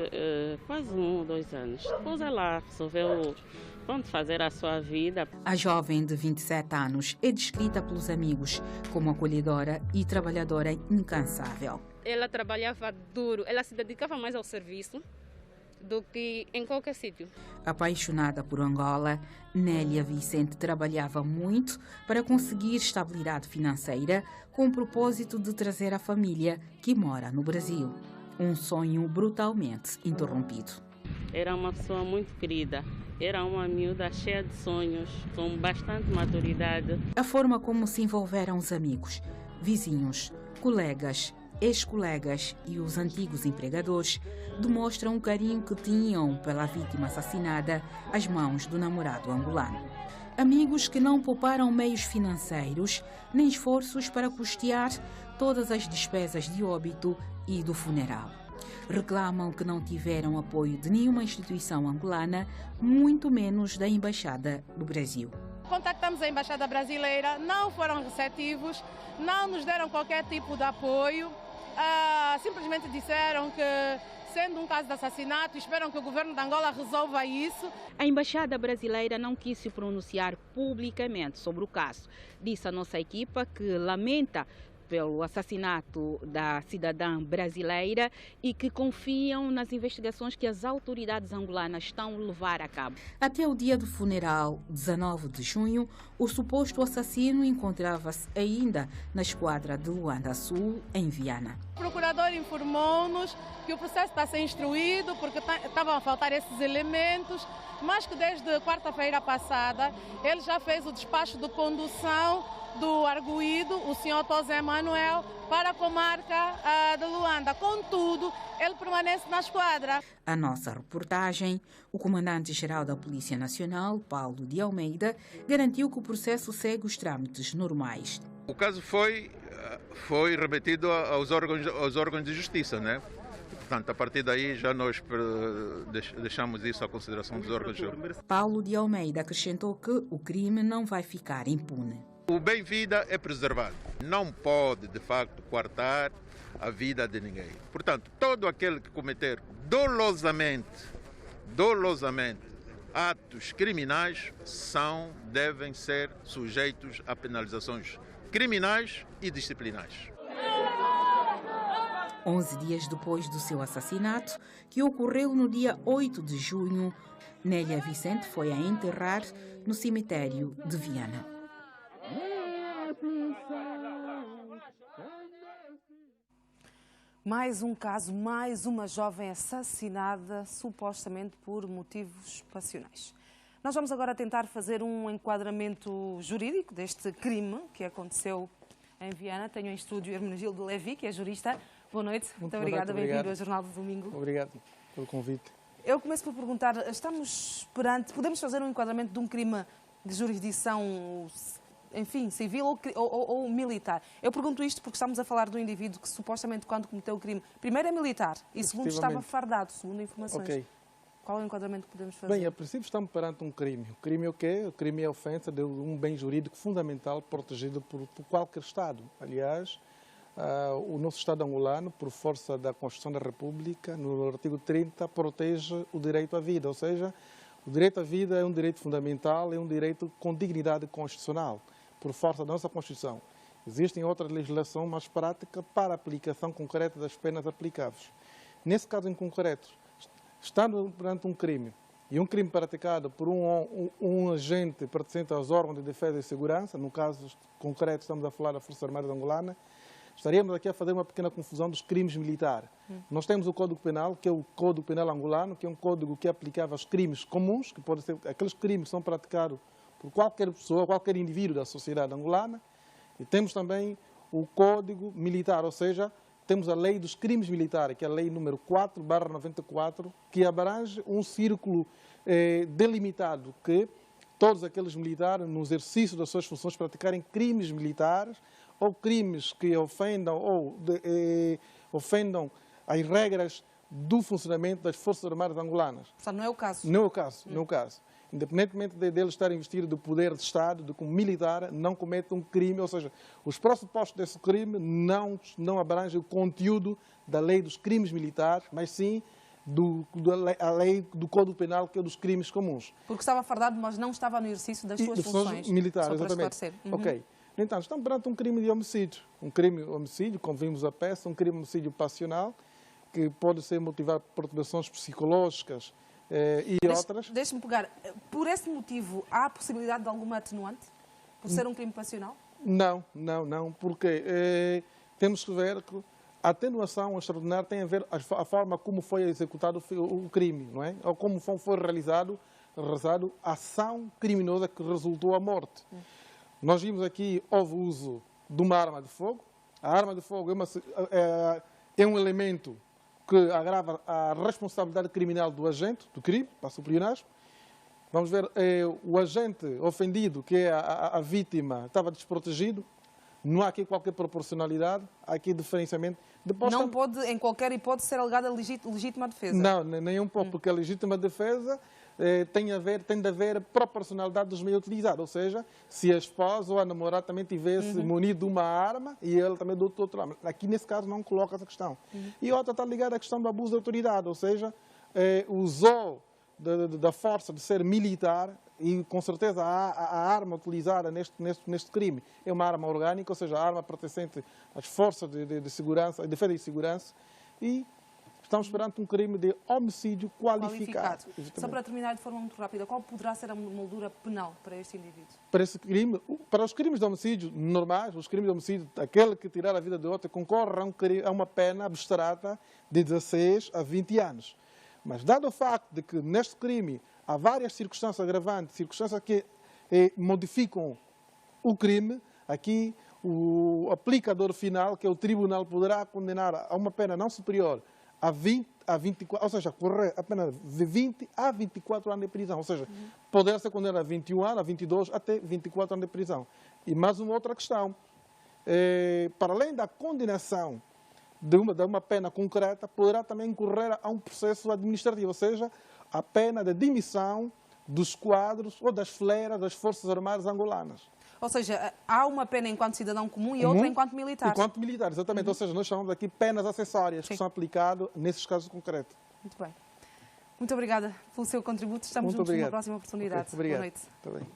quase 1 ou 2 anos. Depois ela resolveu fazer a sua vida. A jovem de 27 anos é descrita pelos amigos como acolhedora e trabalhadora incansável. Ela trabalhava duro, ela se dedicava mais ao serviço do que em qualquer sítio. Apaixonada por Angola, Nélia Vicente trabalhava muito para conseguir estabilidade financeira com o propósito de trazer a família que mora no Brasil. Um sonho brutalmente interrompido. Era uma pessoa muito querida, era uma miúda cheia de sonhos, com bastante maturidade. A forma como se envolveram os amigos, vizinhos, colegas, ex-colegas e os antigos empregadores demonstram o carinho que tinham pela vítima assassinada às mãos do namorado angolano. Amigos que não pouparam meios financeiros nem esforços para custear todas as despesas de óbito e do funeral. Reclamam que não tiveram apoio de nenhuma instituição angolana, muito menos da Embaixada do Brasil. Contactamos a Embaixada Brasileira, não foram receptivos, não nos deram qualquer tipo de apoio. Simplesmente disseram que, sendo um caso de assassinato, esperam que o governo de Angola resolva isso. A Embaixada Brasileira não quis se pronunciar publicamente sobre o caso. Disse a nossa equipa que lamenta pelo assassinato da cidadã brasileira e que confiam nas investigações que as autoridades angolanas estão a levar a cabo. Até o dia do funeral, 19 de junho, o suposto assassino encontrava-se ainda na esquadra de Luanda Sul, em Viana. O procurador informou-nos que o processo está a ser instruído porque estavam a faltar esses elementos, mas que desde quarta-feira passada ele já fez o despacho de condução do arguido, o senhor Tosé Manuel, para a comarca de Luanda. Contudo, ele permanece na esquadra. A nossa reportagem, o comandante-geral da Polícia Nacional, Paulo de Almeida, garantiu que o processo segue os trâmites normais. O caso foi remetido aos órgãos de justiça, né? Portanto, a partir daí já nós deixamos isso à consideração dos órgãos de justiça. Paulo de Almeida acrescentou que o crime não vai ficar impune. O bem-vida é preservado. Não pode, de facto, coartar a vida de ninguém. Portanto, todo aquele que cometer dolosamente atos criminais devem ser sujeitos a penalizações criminais e disciplinares. 11 dias depois do seu assassinato, que ocorreu no dia 8 de junho, Nélia Vicente foi a enterrar no cemitério de Viana. Mais um caso, mais uma jovem assassinada, supostamente por motivos passionais. Nós vamos agora tentar fazer um enquadramento jurídico deste crime que aconteceu em Viana. Tenho em estúdio Hermenegildo Levi, que é jurista. Boa noite. Muito obrigada. Bem-vindo ao Jornal do Domingo. Obrigado pelo convite. Eu começo por perguntar, podemos fazer um enquadramento de um crime de jurisdição, enfim, civil ou militar? Eu pergunto isto porque estamos a falar de um indivíduo que supostamente quando cometeu o crime, primeiro é militar e segundo estava fardado, segundo informações. Okay. Qual é o enquadramento que podemos fazer? Bem, a princípio estamos perante um crime. O crime é o quê? O crime é a ofensa de um bem jurídico fundamental protegido por qualquer Estado. Aliás, o nosso Estado angolano, por força da Constituição da República, no artigo 30, protege o direito à vida, ou seja, o direito à vida é um direito fundamental, é um direito com dignidade constitucional, por força da nossa Constituição. Existem outras legislações mais práticas para a aplicação concreta das penas aplicáveis. Nesse caso em concreto, estando perante um crime, e um crime praticado por um agente pertencente aos órgãos de defesa e segurança, no caso concreto estamos a falar da Força Armada Angolana, estaríamos aqui a fazer uma pequena confusão dos crimes militares. Nós temos o Código Penal, que é o Código Penal angolano, que é um código que é aplicável aos crimes comuns, que podem ser aqueles crimes que são praticados por qualquer pessoa, qualquer indivíduo da sociedade angolana. E temos também o Código Militar, ou seja, temos a Lei dos Crimes Militares, que é a Lei número 4/94, que abrange um círculo delimitado que todos aqueles militares, no exercício das suas funções, praticarem crimes militares ou crimes que ofendam ofendam as regras do funcionamento das Forças Armadas angolanas. Portanto, não é o caso. Não é o caso, não é o caso. Independentemente dele estar investido do poder de Estado, de como militar, não comete um crime, ou seja, os pressupostos desse crime não abrangem o conteúdo da lei dos crimes militares, mas sim a lei do Código Penal, que é dos crimes comuns. Porque estava fardado, mas não estava no exercício das suas funções militares, exatamente. Ok. Então, estamos perante um crime de homicídio. Um crime de homicídio, como vimos a peça, um crime de homicídio passional, que pode ser motivado por perturbações psicológicas, e outras. Deixe-me pegar. Por esse motivo, há a possibilidade de alguma atenuante? Por ser um crime passional? Não, porque temos que ver que a atenuação extraordinária tem a ver com a forma como foi executado o crime, não é? Ou como foi realizado a ação criminosa que resultou a morte. Nós vimos aqui, houve uso de uma arma de fogo. A arma de fogo é um elemento que agrava a responsabilidade criminal do agente do crime, passa o pleonasmo. Vamos ver, o agente ofendido, que é a vítima, estava desprotegido. Não há aqui qualquer proporcionalidade, há aqui diferenciamento. Depois não pode, em qualquer hipótese, ser alegada legítima defesa? Não, nem um pouco, porque a legítima defesa tem de haver proporcionalidade dos meios utilizados. Ou seja, se a esposa ou a namorada também tivesse munido de uma arma e ele também do outro arma. Aqui, nesse caso, não coloca essa questão. E outra está ligada à questão do abuso de autoridade, ou seja, usou da força de ser militar e, com certeza, a arma utilizada neste crime é uma arma orgânica, ou seja, a arma pertencente às forças de segurança, de defesa e segurança, e estamos perante um crime de homicídio qualificado. Só para terminar de forma muito rápida, qual poderá ser a moldura penal para este indivíduo? Para esse crime, para os crimes de homicídio normais, os crimes de homicídio, aquele que tirar a vida de outro, concorre a uma pena abstrata de 16 a 20 anos. Mas, dado o facto de que neste crime há várias circunstâncias agravantes, circunstâncias que modificam o crime, aqui o aplicador final, que é o tribunal, poderá condenar a uma pena não superior a 20 a 24, ou seja, correr apenas de 20 a 24 anos de prisão. Ou seja, poderá ser condenado a 21 anos, a 22, até 24 anos de prisão. E mais uma outra questão. Para além da condenação de uma pena concreta, poderá também incorrer a um processo administrativo, ou seja, a pena de demissão dos quadros ou das fileiras das Forças Armadas angolanas. Ou seja, há uma pena enquanto cidadão comum e outra enquanto militar. Enquanto militar, exatamente. Ou seja, nós chamamos aqui penas acessórias que são aplicadas nesses casos concretos. Muito bem. Muito obrigada pelo seu contributo. Estamos juntos numa próxima oportunidade. Obrigado. Boa noite. Tá bem.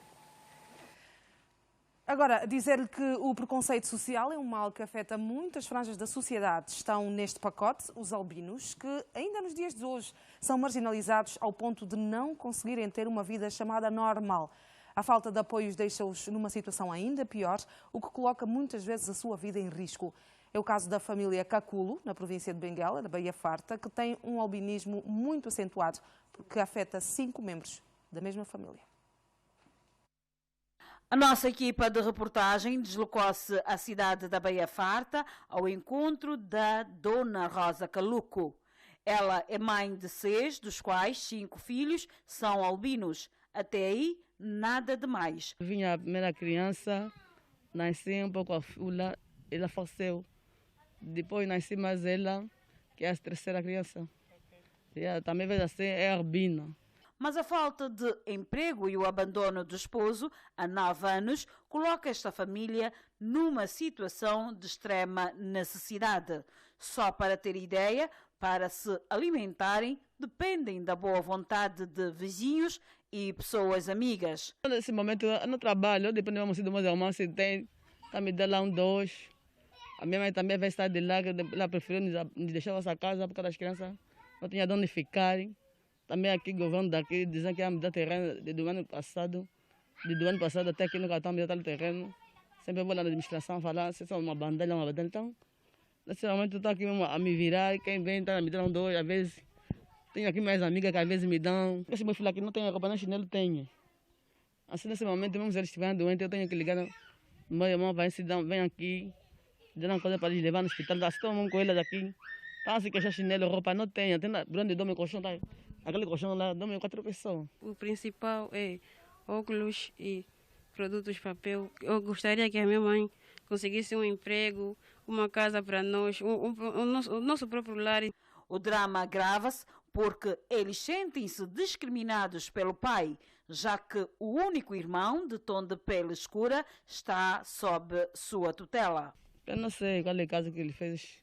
Agora, dizer-lhe que o preconceito social é um mal que afeta muitas franjas da sociedade. Estão neste pacote os albinos, que ainda nos dias de hoje são marginalizados ao ponto de não conseguirem ter uma vida chamada normal. A falta de apoios deixa-os numa situação ainda pior, o que coloca muitas vezes a sua vida em risco. É o caso da família Kakulo, na província de Benguela, da Baía Farta, que tem um albinismo muito acentuado, porque afeta 5 membros da mesma família. A nossa equipa de reportagem deslocou-se à cidade da Baía Farta ao encontro da Dona Rosa Caluco. Ela é mãe de 6, dos quais 5 filhos são albinos. Até aí, nada demais. Vinha a primeira criança, nasci um pouco a fula, ela faleceu. Depois nasci mais ela, que é a terceira criança. E também vai ser é albina. Mas a falta de emprego e o abandono do esposo há 9 anos coloca esta família numa situação de extrema necessidade. Só para ter ideia, para se alimentarem, dependem da boa vontade de vizinhos e pessoas amigas. Nesse momento eu não trabalho, eu dependo do meu irmão, se tem, tá me dando lá 2. A minha mãe também vai estar de lá, que ela preferiu nos deixar nossa casa por causa das crianças, não tinha de onde ficarem. Também aqui, o governo daqui, dizendo que ia me dar terreno do ano passado até aqui no cartão me dar o terreno. Sempre vou lá na administração falar, se é uma bandeira. Então, nesse momento eu estou aqui mesmo a me virar, quem vem tá me dando 2, às vezes. Tenho aqui minhas amigas que às vezes me dão. Esse meu filho aqui não tem roupa, nem chinelo tem. Assim, nesse momento, mesmo se eles estiverem doentes, eu tenho que ligar. Meu irmão vai se dar, vem aqui, dando uma coisa para eles levar no hospital. Assim, tomam com eles aqui. Tá, se queixar chinelo, roupa não tem. Tem onde dorme colchão, tá? Aquele colchão lá, dorme 4 pessoas. O principal é óculos e produtos de papel. Eu gostaria que a minha mãe conseguisse um emprego, uma casa para nós, o nosso próprio lar. O drama agrava-se porque eles sentem-se discriminados pelo pai, já que o único irmão de tom de pele escura está sob sua tutela. Eu não sei qual é o caso que ele fez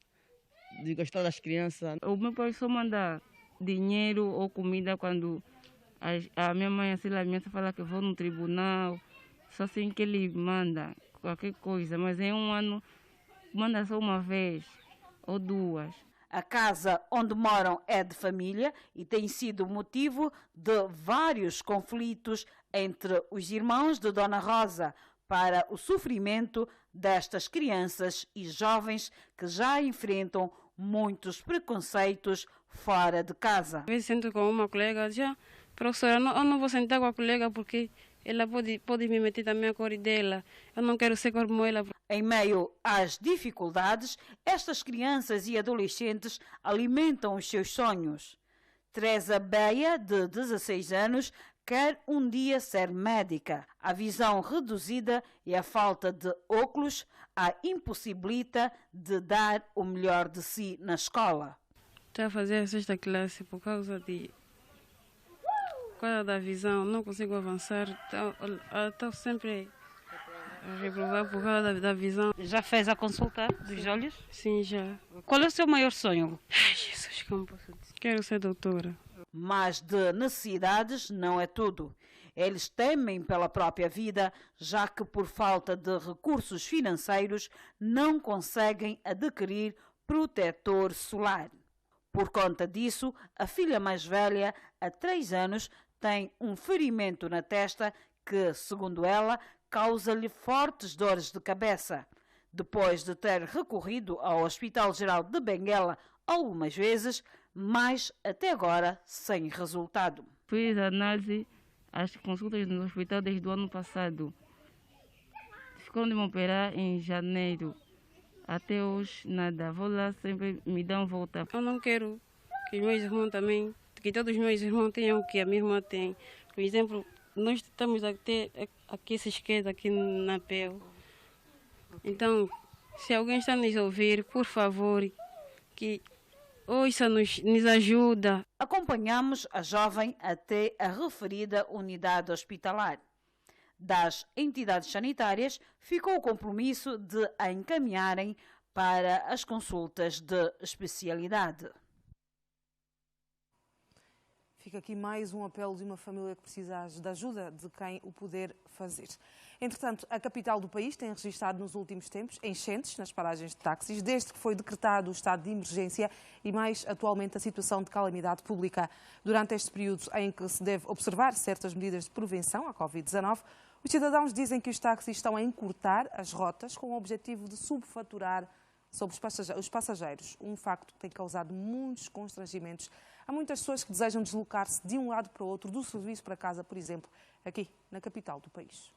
de gostar das crianças. O meu pai só manda dinheiro ou comida quando a minha mãe assim lamenta, fala que vou no tribunal, só assim que ele manda qualquer coisa, mas em um ano manda só uma vez ou 2. A casa onde moram é de família e tem sido motivo de vários conflitos entre os irmãos de Dona Rosa para o sofrimento destas crianças e jovens que já enfrentam muitos preconceitos fora de casa. Às vezes sento com uma colega, já, professora, eu não vou sentar com a colega porque ela pode me meter também a cor dela. Eu não quero ser como ela. Em meio às dificuldades, estas crianças e adolescentes alimentam os seus sonhos. Teresa Beia, de 16 anos, quer um dia ser médica. A visão reduzida e a falta de óculos a impossibilita de dar o melhor de si na escola. Estou a fazer a 6ª classe por causa da visão, não consigo avançar, estou sempre a reprovar por causa da visão. Já fez a consulta dos olhos? Sim, já. Qual é o seu maior sonho? Ai, Jesus, como posso dizer? Quero ser doutora. Mas de necessidades não é tudo. Eles temem pela própria vida, já que por falta de recursos financeiros não conseguem adquirir protetor solar. Por conta disso, a filha mais velha, há 3 anos, tem um ferimento na testa que, segundo ela, causa-lhe fortes dores de cabeça. Depois de ter recorrido ao Hospital Geral de Benguela algumas vezes, mas até agora sem resultado. Fiz análise, as consultas no hospital desde o ano passado. Ficou de me operar em janeiro. Até hoje nada. Vou lá, sempre me dão volta. Eu não quero que meus irmãos também, que todos os meus irmãos tenham o que a minha irmã tem. Por exemplo, nós estamos a ter aqui esse esquerdo aqui na pele. Então, se alguém está a nos ouvir, por favor, que ouça-nos, nos ajuda. Acompanhamos a jovem até a referida unidade hospitalar. Das entidades sanitárias ficou o compromisso de a encaminharem para as consultas de especialidade. Fica aqui mais um apelo de uma família que precisa da ajuda de quem o puder fazer. Entretanto, a capital do país tem registrado nos últimos tempos enchentes nas paragens de táxis, desde que foi decretado o estado de emergência e mais atualmente a situação de calamidade pública. Durante este período em que se deve observar certas medidas de prevenção à Covid-19, os cidadãos dizem que os táxis estão a encurtar as rotas com o objetivo de subfaturar sobre os passageiros. Um facto que tem causado muitos constrangimentos. Há muitas pessoas que desejam deslocar-se de um lado para o outro, do serviço para casa, por exemplo, aqui na capital do país.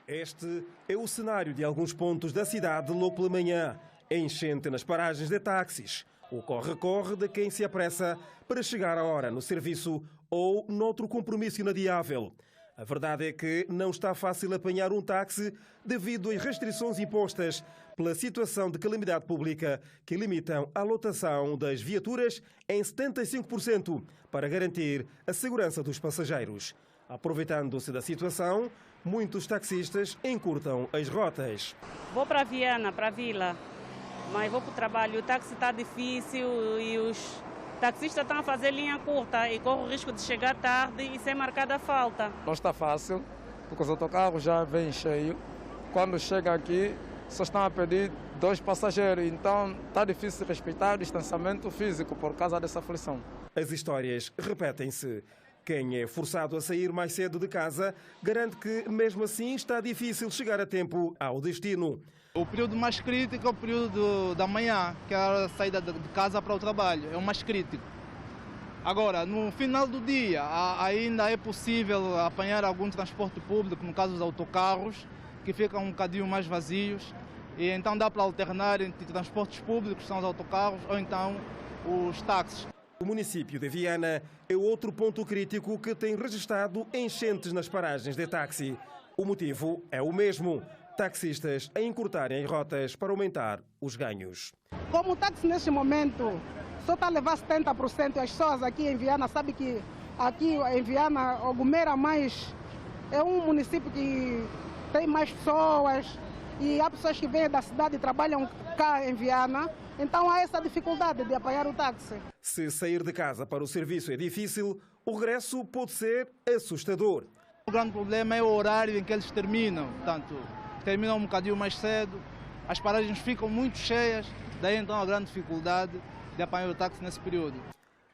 Este é o cenário de alguns pontos da cidade logo pela manhã. Enchente nas paragens de táxis. O corre-corre de quem se apressa para chegar à hora no serviço ou noutro compromisso inadiável. A verdade é que não está fácil apanhar um táxi devido às restrições impostas pela situação de calamidade pública que limitam a lotação das viaturas em 75% para garantir a segurança dos passageiros. Aproveitando-se da situação, muitos taxistas encurtam as rotas. Vou para Viana, para a vila, mas vou para o trabalho. O táxi está difícil e os taxistas estão a fazer linha curta e corro o risco de chegar tarde e ser marcada a falta. Não está fácil, porque os autocarros já vêm cheios. Quando chega aqui, só estão a pedir 2 passageiros, então está difícil respeitar o distanciamento físico por causa dessa aflição. As histórias repetem-se. Quem é forçado a sair mais cedo de casa garante que, mesmo assim, está difícil chegar a tempo ao destino. O período mais crítico é o período da manhã, que é a saída de casa para o trabalho. É o mais crítico. Agora, no final do dia, ainda é possível apanhar algum transporte público, no caso dos autocarros, que ficam um bocadinho mais vazios. E então dá para alternar entre transportes públicos, que são os autocarros, ou então os táxis. O município de Viana é outro ponto crítico que tem registrado enchentes nas paragens de táxi. O motivo é o mesmo: taxistas a encurtarem as rotas para aumentar os ganhos. Como o táxi neste momento só está a levar 70%, as pessoas aqui em Viana sabem que aqui em Viana, Ogumera mais é um município que tem mais pessoas e há pessoas que vêm da cidade e trabalham cá em Viana. Então há essa dificuldade de apanhar o táxi. Se sair de casa para o serviço é difícil, o regresso pode ser assustador. O grande problema é o horário em que eles terminam. Portanto, terminam um bocadinho mais cedo, as paragens ficam muito cheias, daí então a grande dificuldade de apanhar o táxi nesse período.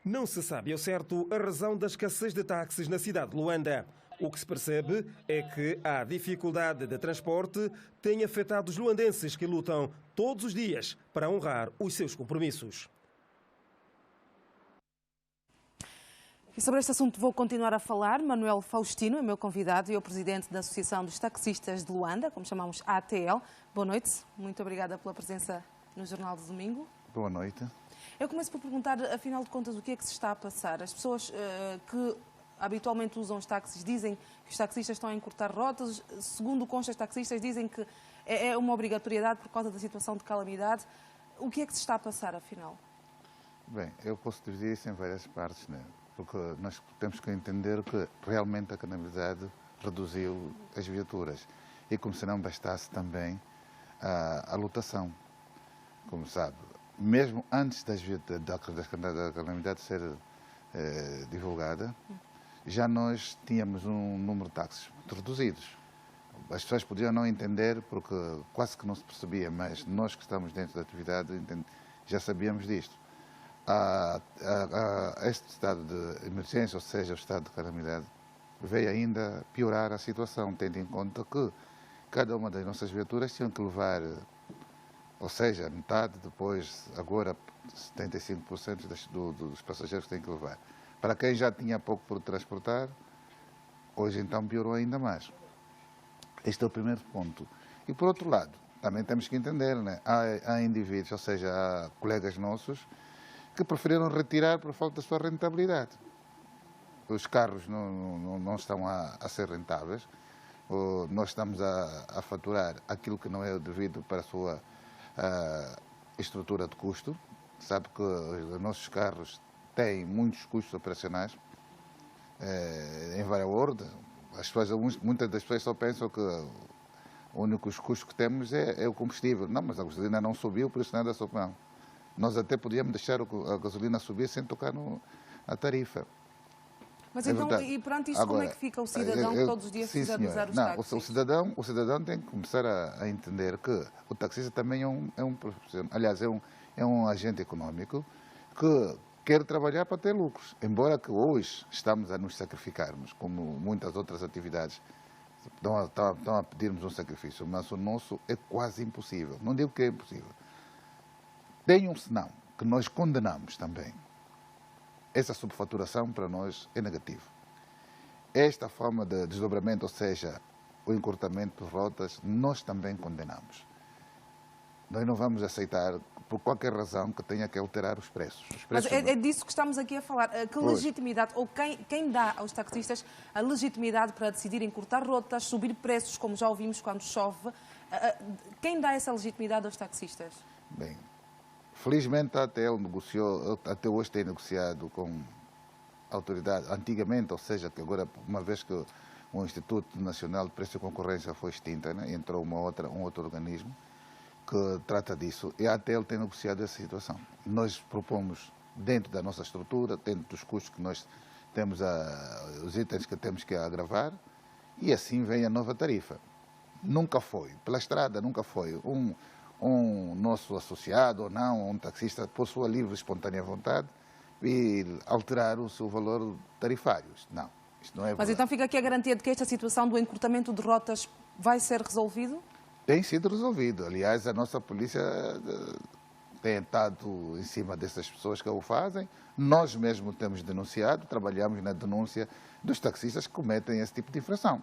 Não se sabe ao certo a razão da escassez de táxis na cidade de Luanda. O que se percebe é que a dificuldade de transporte tem afetado os luandenses que lutam todos os dias para honrar os seus compromissos. E sobre este assunto vou continuar a falar. Manuel Faustino é meu convidado e é o presidente da Associação dos Taxistas de Luanda, como chamamos ATL. Boa noite, muito obrigada pela presença no Jornal de Domingo. Boa noite. Eu começo por perguntar, afinal de contas, o que é que se está a passar? As pessoas que habitualmente usam os táxis dizem que os taxistas estão a encurtar rotas. Segundo consta, os taxistas dizem que é uma obrigatoriedade por causa da situação de calamidade. O que é que se está a passar, afinal? Bem, eu posso dividir isso em várias partes, né? Porque nós temos que entender que realmente a calamidade reduziu as viaturas. E como se não bastasse também a lotação. Como sabe, mesmo antes da calamidade ser divulgada, já nós tínhamos um número de táxis muito reduzidos. As pessoas podiam não entender porque quase que não se percebia, mas nós que estamos dentro da atividade já sabíamos disto. Este estado de emergência, ou seja, o estado de calamidade, veio ainda piorar a situação, tendo em conta que cada uma das nossas viaturas tinham que levar, ou seja, metade, depois, agora 75% dos passageiros têm que levar. Para quem já tinha pouco por transportar, hoje então piorou ainda mais. Este é o primeiro ponto. E por outro lado, também temos que entender, né? Há indivíduos, ou seja, há colegas nossos que preferiram retirar por falta da sua rentabilidade. Os carros não estão a ser rentáveis, nós estamos a faturar aquilo que não é o devido para a sua estrutura de custo. Sabe que os nossos carros têm muitos custos operacionais, em várias ordens. Muitas das pessoas só pensam que o único custo que temos é o combustível. Não, mas a gasolina não subiu, por isso nada subiu. Não. Nós até podíamos deixar a gasolina subir sem tocar na tarifa. Mas então, e perante isto, como é que fica o cidadão que todos os dias precisa de usar os táxis? O cidadão tem que começar a entender que o taxista também é um profissional, aliás, é um agente econômico que quer trabalhar para ter lucros. Embora que hoje estamos a nos sacrificarmos, como muitas outras atividades estão a pedirmos um sacrifício, mas o nosso é quase impossível. Não digo que é impossível. Tem um senão, que nós condenamos também. Essa subfaturação para nós é negativo. Esta forma de desdobramento, ou seja, o encurtamento de rotas, nós também condenamos. Nós não vamos aceitar, por qualquer razão, que tenha que alterar os preços. Mas é disso que estamos aqui a falar. Que legitimidade, ou quem dá aos taxistas a legitimidade para decidirem cortar rotas, subir preços, como já ouvimos quando chove? Quem dá essa legitimidade aos taxistas? Bem, felizmente até hoje tem negociado com a autoridade, antigamente, ou seja, que agora, uma vez que o Instituto Nacional de Preço e Concorrência foi extinta, né, entrou um outro organismo que trata disso, e até ele tem negociado essa situação. Nós propomos, dentro da nossa estrutura, dentro dos custos que nós temos, os itens que temos que agravar, e assim vem a nova tarifa. Nunca foi, pela estrada, nunca foi um nosso associado ou não, um taxista, por sua livre e espontânea vontade, e alterar o seu valor tarifário. Não, isto não é verdade. Mas então fica aqui a garantia de que esta situação do encurtamento de rotas vai ser resolvido? Tem sido resolvido. Aliás, a nossa polícia tem estado em cima dessas pessoas que o fazem. Nós mesmos temos denunciado, trabalhamos na denúncia dos taxistas que cometem esse tipo de infração.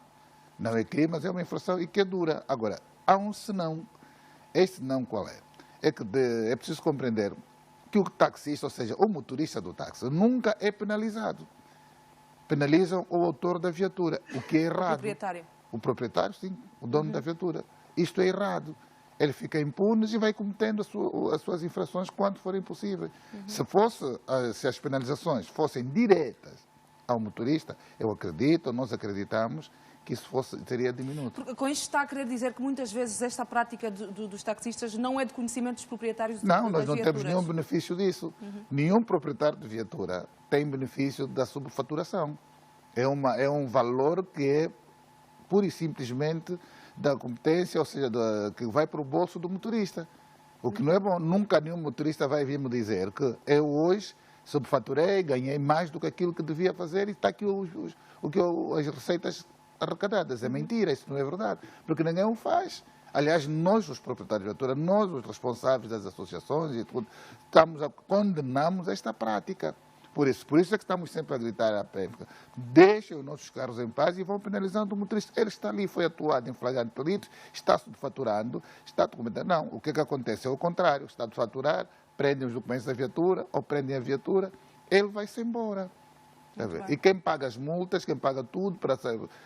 Não é crime, mas é uma infração e que é dura. Agora, há um senão. Este não qual é? É que é preciso compreender que o taxista, ou seja, o motorista do táxi, nunca é penalizado. Penalizam o autor da viatura, o que é errado. O proprietário. O proprietário, sim, o dono da viatura. Isto é errado. Ele fica impune e vai cometendo as suas infrações quando forem possíveis. Se as penalizações fossem diretas ao motorista, eu acredito, nós acreditamos, que isso teria diminuído. Porque com isto está a querer dizer que muitas vezes esta prática dos taxistas não é de conhecimento dos proprietários das viaturas? Não, nós não temos nenhum benefício disso. Nenhum proprietário de viatura tem benefício da subfaturação. É um valor que é pura e simplesmente da competência, ou seja, que vai para o bolso do motorista. O que não é bom. Nunca nenhum motorista vai vir me dizer que eu hoje subfaturei, ganhei mais do que aquilo que devia fazer e está aqui as receitas arrecadadas. É mentira, isso não é verdade, porque ninguém o faz. Aliás, nós, os proprietários de viatura, nós, os responsáveis das associações e tudo, condenamos esta prática. Por isso é que estamos sempre a gritar à prensa: deixem os nossos carros em paz e vão penalizando o motorista. Ele está ali, foi atuado em flagrante delito, está subfaturando, está documentando. Não, o que acontece é o contrário: está a subfaturar, prendem os documentos da viatura ou prendem a viatura, ele vai-se embora. E quem paga as multas, quem paga tudo,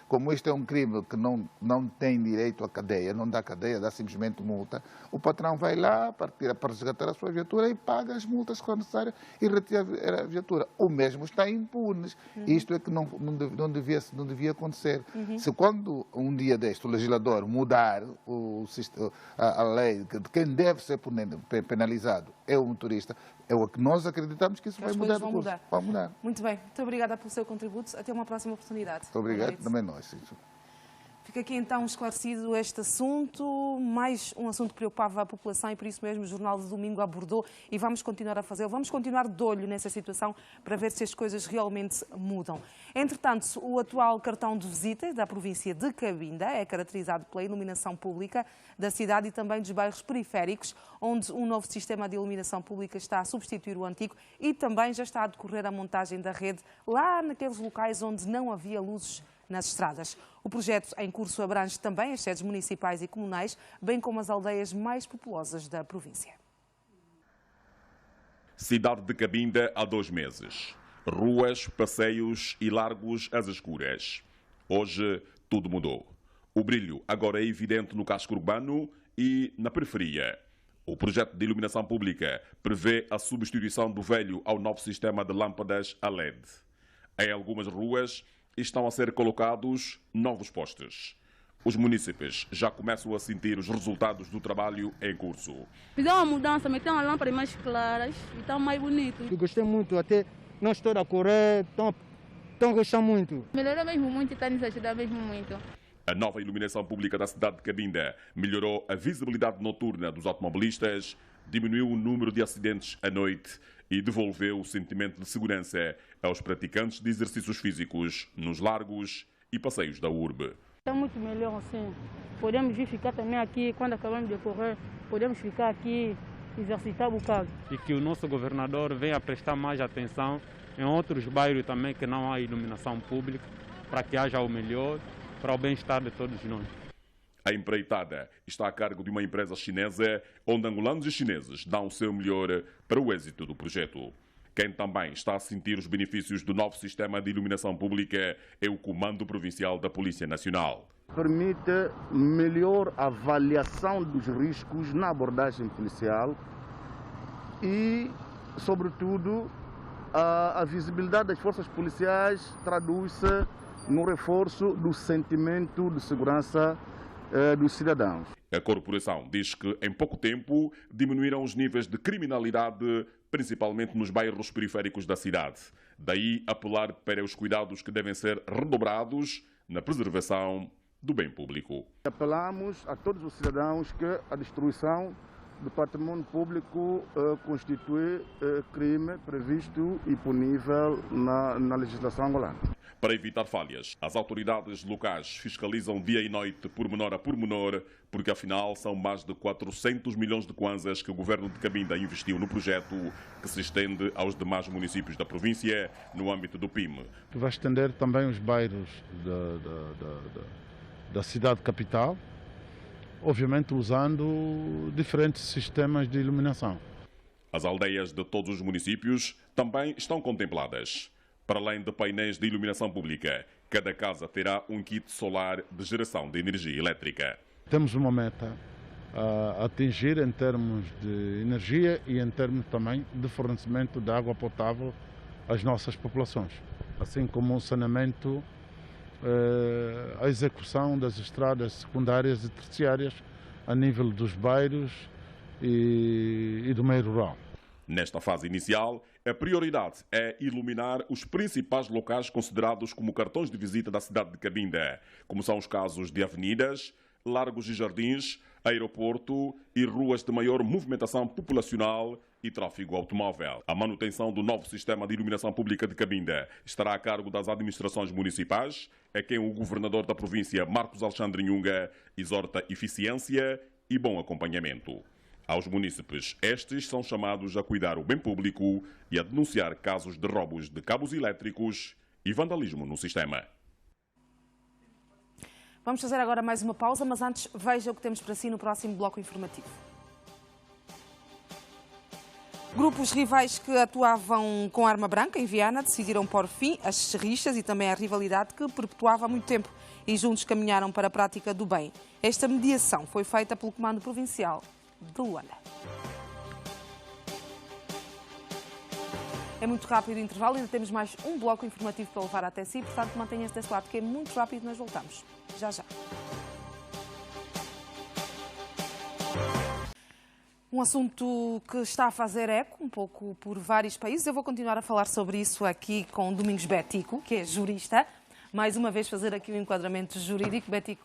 como isto é um crime que não tem direito à cadeia, não dá cadeia, dá simplesmente multa, o patrão vai lá para resgatar a sua viatura e paga as multas que são necessárias e retira a viatura. O mesmo está impune. Isto é que não devia acontecer. Se quando um dia deste o legislador mudar a lei de quem deve ser penalizado é o motorista, é o que nós acreditamos que isso vai mudar. Vai mudar. Muito bem. Muito obrigada pelo seu contributo. Até uma próxima oportunidade. Muito obrigado. Também nós. Fica aqui então esclarecido este assunto, mais um assunto que preocupava a população e por isso mesmo o Jornal de Domingo abordou e vamos continuar a fazê-lo. Vamos continuar de olho nessa situação para ver se as coisas realmente mudam. Entretanto, o atual cartão de visita da província de Cabinda é caracterizado pela iluminação pública da cidade e também dos bairros periféricos, onde um novo sistema de iluminação pública está a substituir o antigo e também já está a decorrer a montagem da rede lá naqueles locais onde não havia luzes nas estradas. O projeto em curso abrange também as sedes municipais e comunais, bem como as aldeias mais populosas da província. Cidade de Cabinda há 2 meses. Ruas, passeios e largos às escuras. Hoje tudo mudou. O brilho agora é evidente no casco urbano e na periferia. O projeto de iluminação pública prevê a substituição do velho ao novo sistema de lâmpadas a LED. Em algumas ruas estão a ser colocados novos postes. Os munícipes já começam a sentir os resultados do trabalho em curso. Fizeram uma mudança, meteram as lâmpadas mais claras e estão mais bonitos. Eu gostei muito, até não estou a correr, estão gostando muito. Melhorou mesmo muito e está nos ajudando mesmo muito. A nova iluminação pública da cidade de Cabinda melhorou a visibilidade noturna dos automobilistas, diminuiu o número de acidentes à noite e devolveu o sentimento de segurança aos praticantes de exercícios físicos nos largos e passeios da urbe. Está muito melhor assim. Podemos vir ficar também aqui, quando acabamos de correr, podemos ficar aqui, exercitar um bocado. E que o nosso governador venha prestar mais atenção em outros bairros também que não há iluminação pública, para que haja o melhor, para o bem-estar de todos nós. A empreitada está a cargo de uma empresa chinesa, onde angolanos e chineses dão o seu melhor para o êxito do projeto. Quem também está a sentir os benefícios do novo sistema de iluminação pública é o Comando Provincial da Polícia Nacional. Permite melhor avaliação dos riscos na abordagem policial e, sobretudo, a visibilidade das forças policiais traduz-se no reforço do sentimento de segurança dos cidadãos. A corporação diz que em pouco tempo diminuíram os níveis de criminalidade, principalmente nos bairros periféricos da cidade. Daí apelar para os cuidados que devem ser redobrados na preservação do bem público. Apelamos a todos os cidadãos que a destruição do patrimônio público constitui crime previsto e punível na legislação angolana. Para evitar falhas, as autoridades locais fiscalizam dia e noite, pormenor a pormenor, porque afinal são mais de 400 milhões de kwanzas que o governo de Cabinda investiu no projeto, que se estende aos demais municípios da província no âmbito do PIM. Que vai estender também os bairros da cidade capital, obviamente usando diferentes sistemas de iluminação. As aldeias de todos os municípios também estão contempladas. Para além de painéis de iluminação pública, cada casa terá um kit solar de geração de energia elétrica. Temos uma meta a atingir em termos de energia e em termos também de fornecimento de água potável às nossas populações, assim como o saneamento, a execução das estradas secundárias e terciárias a nível dos bairros e do meio rural. Nesta fase inicial, a prioridade é iluminar os principais locais considerados como cartões de visita da cidade de Cabinda, como são os casos de avenidas, largos e jardins, aeroporto e ruas de maior movimentação populacional e tráfego automóvel. A manutenção do novo sistema de iluminação pública de Cabinda estará a cargo das administrações municipais, a quem o governador da província, Marcos Alexandre Nhunga, exorta eficiência e bom acompanhamento. Aos munícipes, estes são chamados a cuidar o bem público e a denunciar casos de roubos de cabos elétricos e vandalismo no sistema. Vamos fazer agora mais uma pausa, mas antes veja o que temos para si no próximo bloco informativo. Grupos rivais que atuavam com arma branca em Viana decidiram pôr fim às rixas e também à rivalidade que perpetuava há muito tempo e juntos caminharam para a prática do bem. Esta mediação foi feita pelo Comando Provincial de Luanda. É muito rápido o intervalo, ainda temos mais um bloco informativo para levar até si, portanto mantenha-se desse lado que é muito rápido, nós voltamos já já. Um assunto que está a fazer eco um pouco por vários países. Eu vou continuar a falar sobre isso aqui com Domingos Betico, que é jurista. Mais uma vez fazer aqui o enquadramento jurídico. Betico,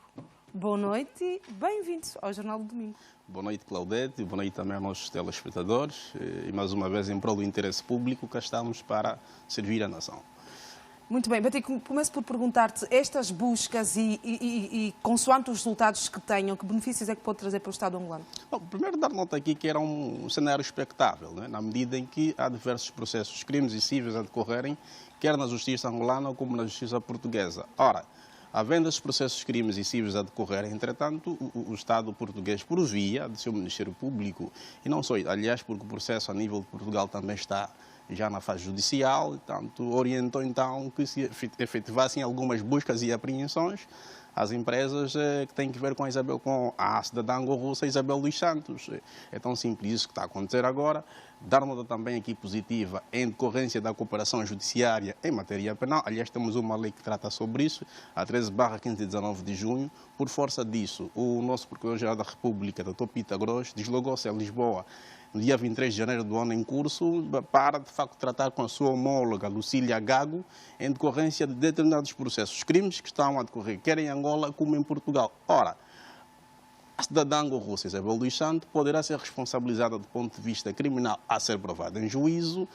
boa noite e bem-vindo ao Jornal do Domingo. Boa noite, Claudete, boa noite também aos nossos telespectadores. E mais uma vez, em prol do interesse público, cá estamos para servir a nação. Muito bem, Betico, começo por perguntar-te, estas buscas e consoante os resultados que tenham, que benefícios é que pode trazer para o Estado angolano? Bom, primeiro dar nota aqui que era um cenário expectável, né? Na medida em que há diversos processos, crimes e cíveis a decorrerem, quer na justiça angolana como na justiça portuguesa. Ora, havendo esses processos, crimes e cíveis a decorrerem, entretanto, o Estado português, por via do seu Ministério Público, e não só, aliás, porque o processo a nível de Portugal também está já na fase judicial, portanto, orientou então que se efetivassem algumas buscas e apreensões às empresas que têm que ver com a cidadã russa Isabel dos Santos. É tão simples isso que está a acontecer agora. Dar nota também aqui positiva em decorrência da cooperação judiciária em matéria penal. Aliás, temos uma lei que trata sobre isso, a 13/1519 de junho. Por força disso, o nosso Procurador-Geral da República, Dr. Pita Gross, deslogou-se a Lisboa no dia 23 de janeiro do ano em curso, para, de facto, tratar com a sua homóloga, Lucília Gago, em decorrência de determinados processos, crimes que estão a decorrer, quer em Angola como em Portugal. Ora, a cidadã russa Isabel dos Santos poderá ser responsabilizada do ponto de vista criminal a ser provada em juízo,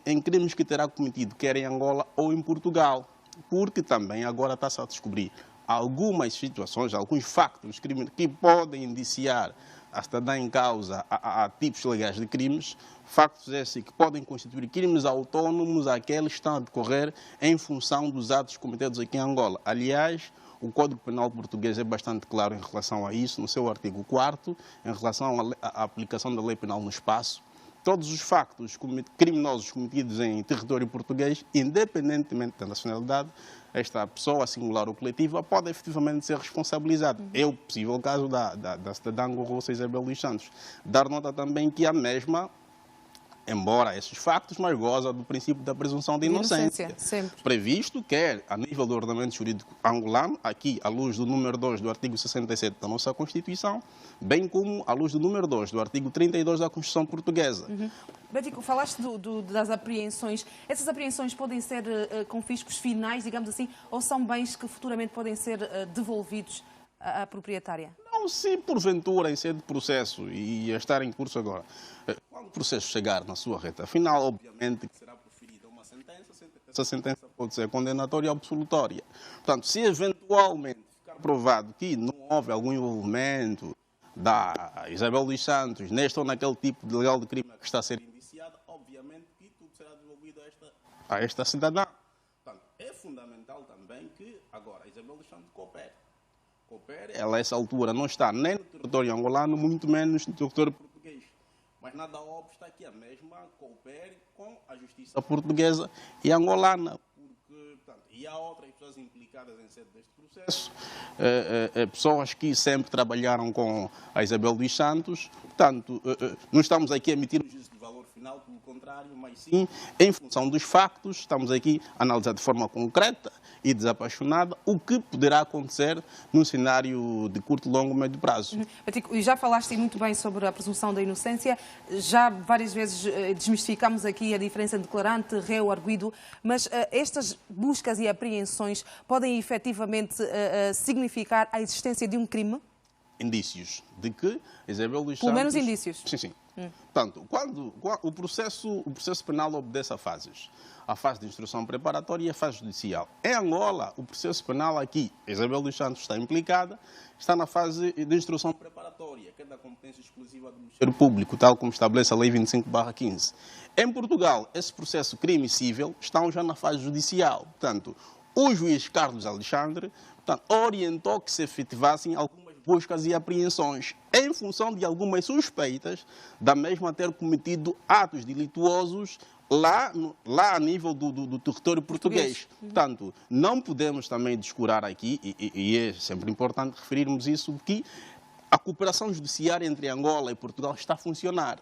em crimes que terá cometido, quer em Angola ou em Portugal, porque também agora está-se a descobrir algumas situações, alguns factos que podem indiciar a cidadã em causa a tipos legais de crimes, factos esses que podem constituir crimes autônomos àqueles que estão a decorrer em função dos atos cometidos aqui em Angola. Aliás, O Código Penal português é bastante claro em relação a isso, no seu artigo 4º, em relação à aplicação da lei penal no espaço. Todos os factos criminosos cometidos em território português, independentemente da nacionalidade, esta pessoa singular ou coletiva pode efetivamente ser responsabilizada. É o possível caso da cidadã Rosa Isabel dos Santos. Dar nota também que a mesma, embora esses factos, mas goza do princípio da presunção de inocência. Sempre. Previsto quer a nível do ordenamento jurídico angolano, aqui à luz do número 2 do artigo 67 da nossa Constituição, bem como à luz do número 2 do artigo 32 da Constituição Portuguesa. Bético, falaste das apreensões. Essas apreensões podem ser com fiscos finais, digamos assim, ou são bens que futuramente podem ser devolvidos à proprietária? Não, se porventura em sede de processo e a estar em curso agora, quando o processo chegar na sua reta final, obviamente que será proferida uma sentença, essa sentença pode ser condenatória ou absolutória. Portanto, se eventualmente ficar provado que não houve algum envolvimento da Isabel dos Santos neste ou naquele tipo de legal de crime que está a ser indiciada, obviamente que tudo será devolvido a esta cidadã. Portanto, é fundamental também que agora a Isabel dos Santos coopere. Ela, a essa altura, não está nem no território angolano, muito menos no território português. Mas nada obsta que a mesma coopere com a justiça portuguesa e angolana. Porque, portanto, e há outras pessoas implicadas em sede deste processo, pessoas que sempre trabalharam com a Isabel dos Santos. Portanto, não estamos aqui a emitir um juízo de valor final, pelo contrário, mas sim, em função dos factos, estamos aqui a analisar de forma concreta e desapaixonada o que poderá acontecer num cenário de curto, longo e médio prazo. E já falaste muito bem sobre a presunção da inocência, já várias vezes desmistificamos aqui a diferença entre declarante, réu, arguido, mas estas buscas e apreensões podem efetivamente significar a existência de um crime? Indícios de que Isabel dos Santos... Pelo menos indícios. Sim. Portanto, quando o processo penal obedece a fases. A fase de instrução preparatória e a fase judicial. Em Angola, o processo penal aqui, Isabel dos Santos está implicada, está na fase de instrução preparatória, que é da competência exclusiva do Ministério Público, tal como estabelece a Lei 25/15. Em Portugal, esse processo crime civil está já na fase judicial. Portanto, o juiz Carlos Alexandre orientou que se efetivassem algumas buscas e apreensões em função de algumas suspeitas da mesma ter cometido atos delituosos lá a nível do território português. Portanto, não podemos também descurar aqui, e é sempre importante referirmos isso, que a cooperação judiciária entre Angola e Portugal está a funcionar.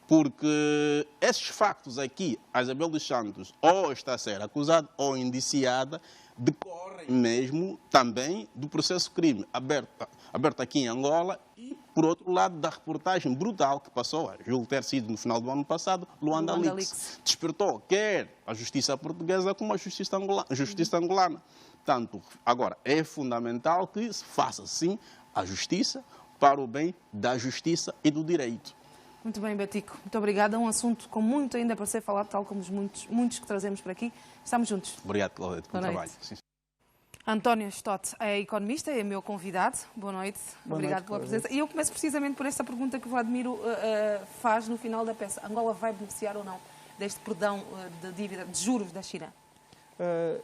Porque esses factos aqui, a Isabel dos Santos ou está a ser acusada ou indiciada, decorrem mesmo também do processo crime aberto aqui em Angola e, por outro lado, da reportagem brutal que passou, julgo ter sido no final do ano passado, Luanda Leaks. Despertou quer a justiça portuguesa como a justiça angolana. Portanto, agora, é fundamental que se faça, sim, a justiça para o bem da justiça e do direito. Muito bem, Bético. Muito obrigada. É um assunto com muito ainda para ser falado, tal como os muitos que trazemos por aqui. Estamos juntos. Obrigado, Cláudia, pelo trabalho. Sim. António Stott é economista, é meu convidado. Boa noite. Obrigado pela presença. E eu começo precisamente por esta pergunta que o Vladimiro faz no final da peça. Angola vai beneficiar ou não deste perdão de dívida, de juros da China?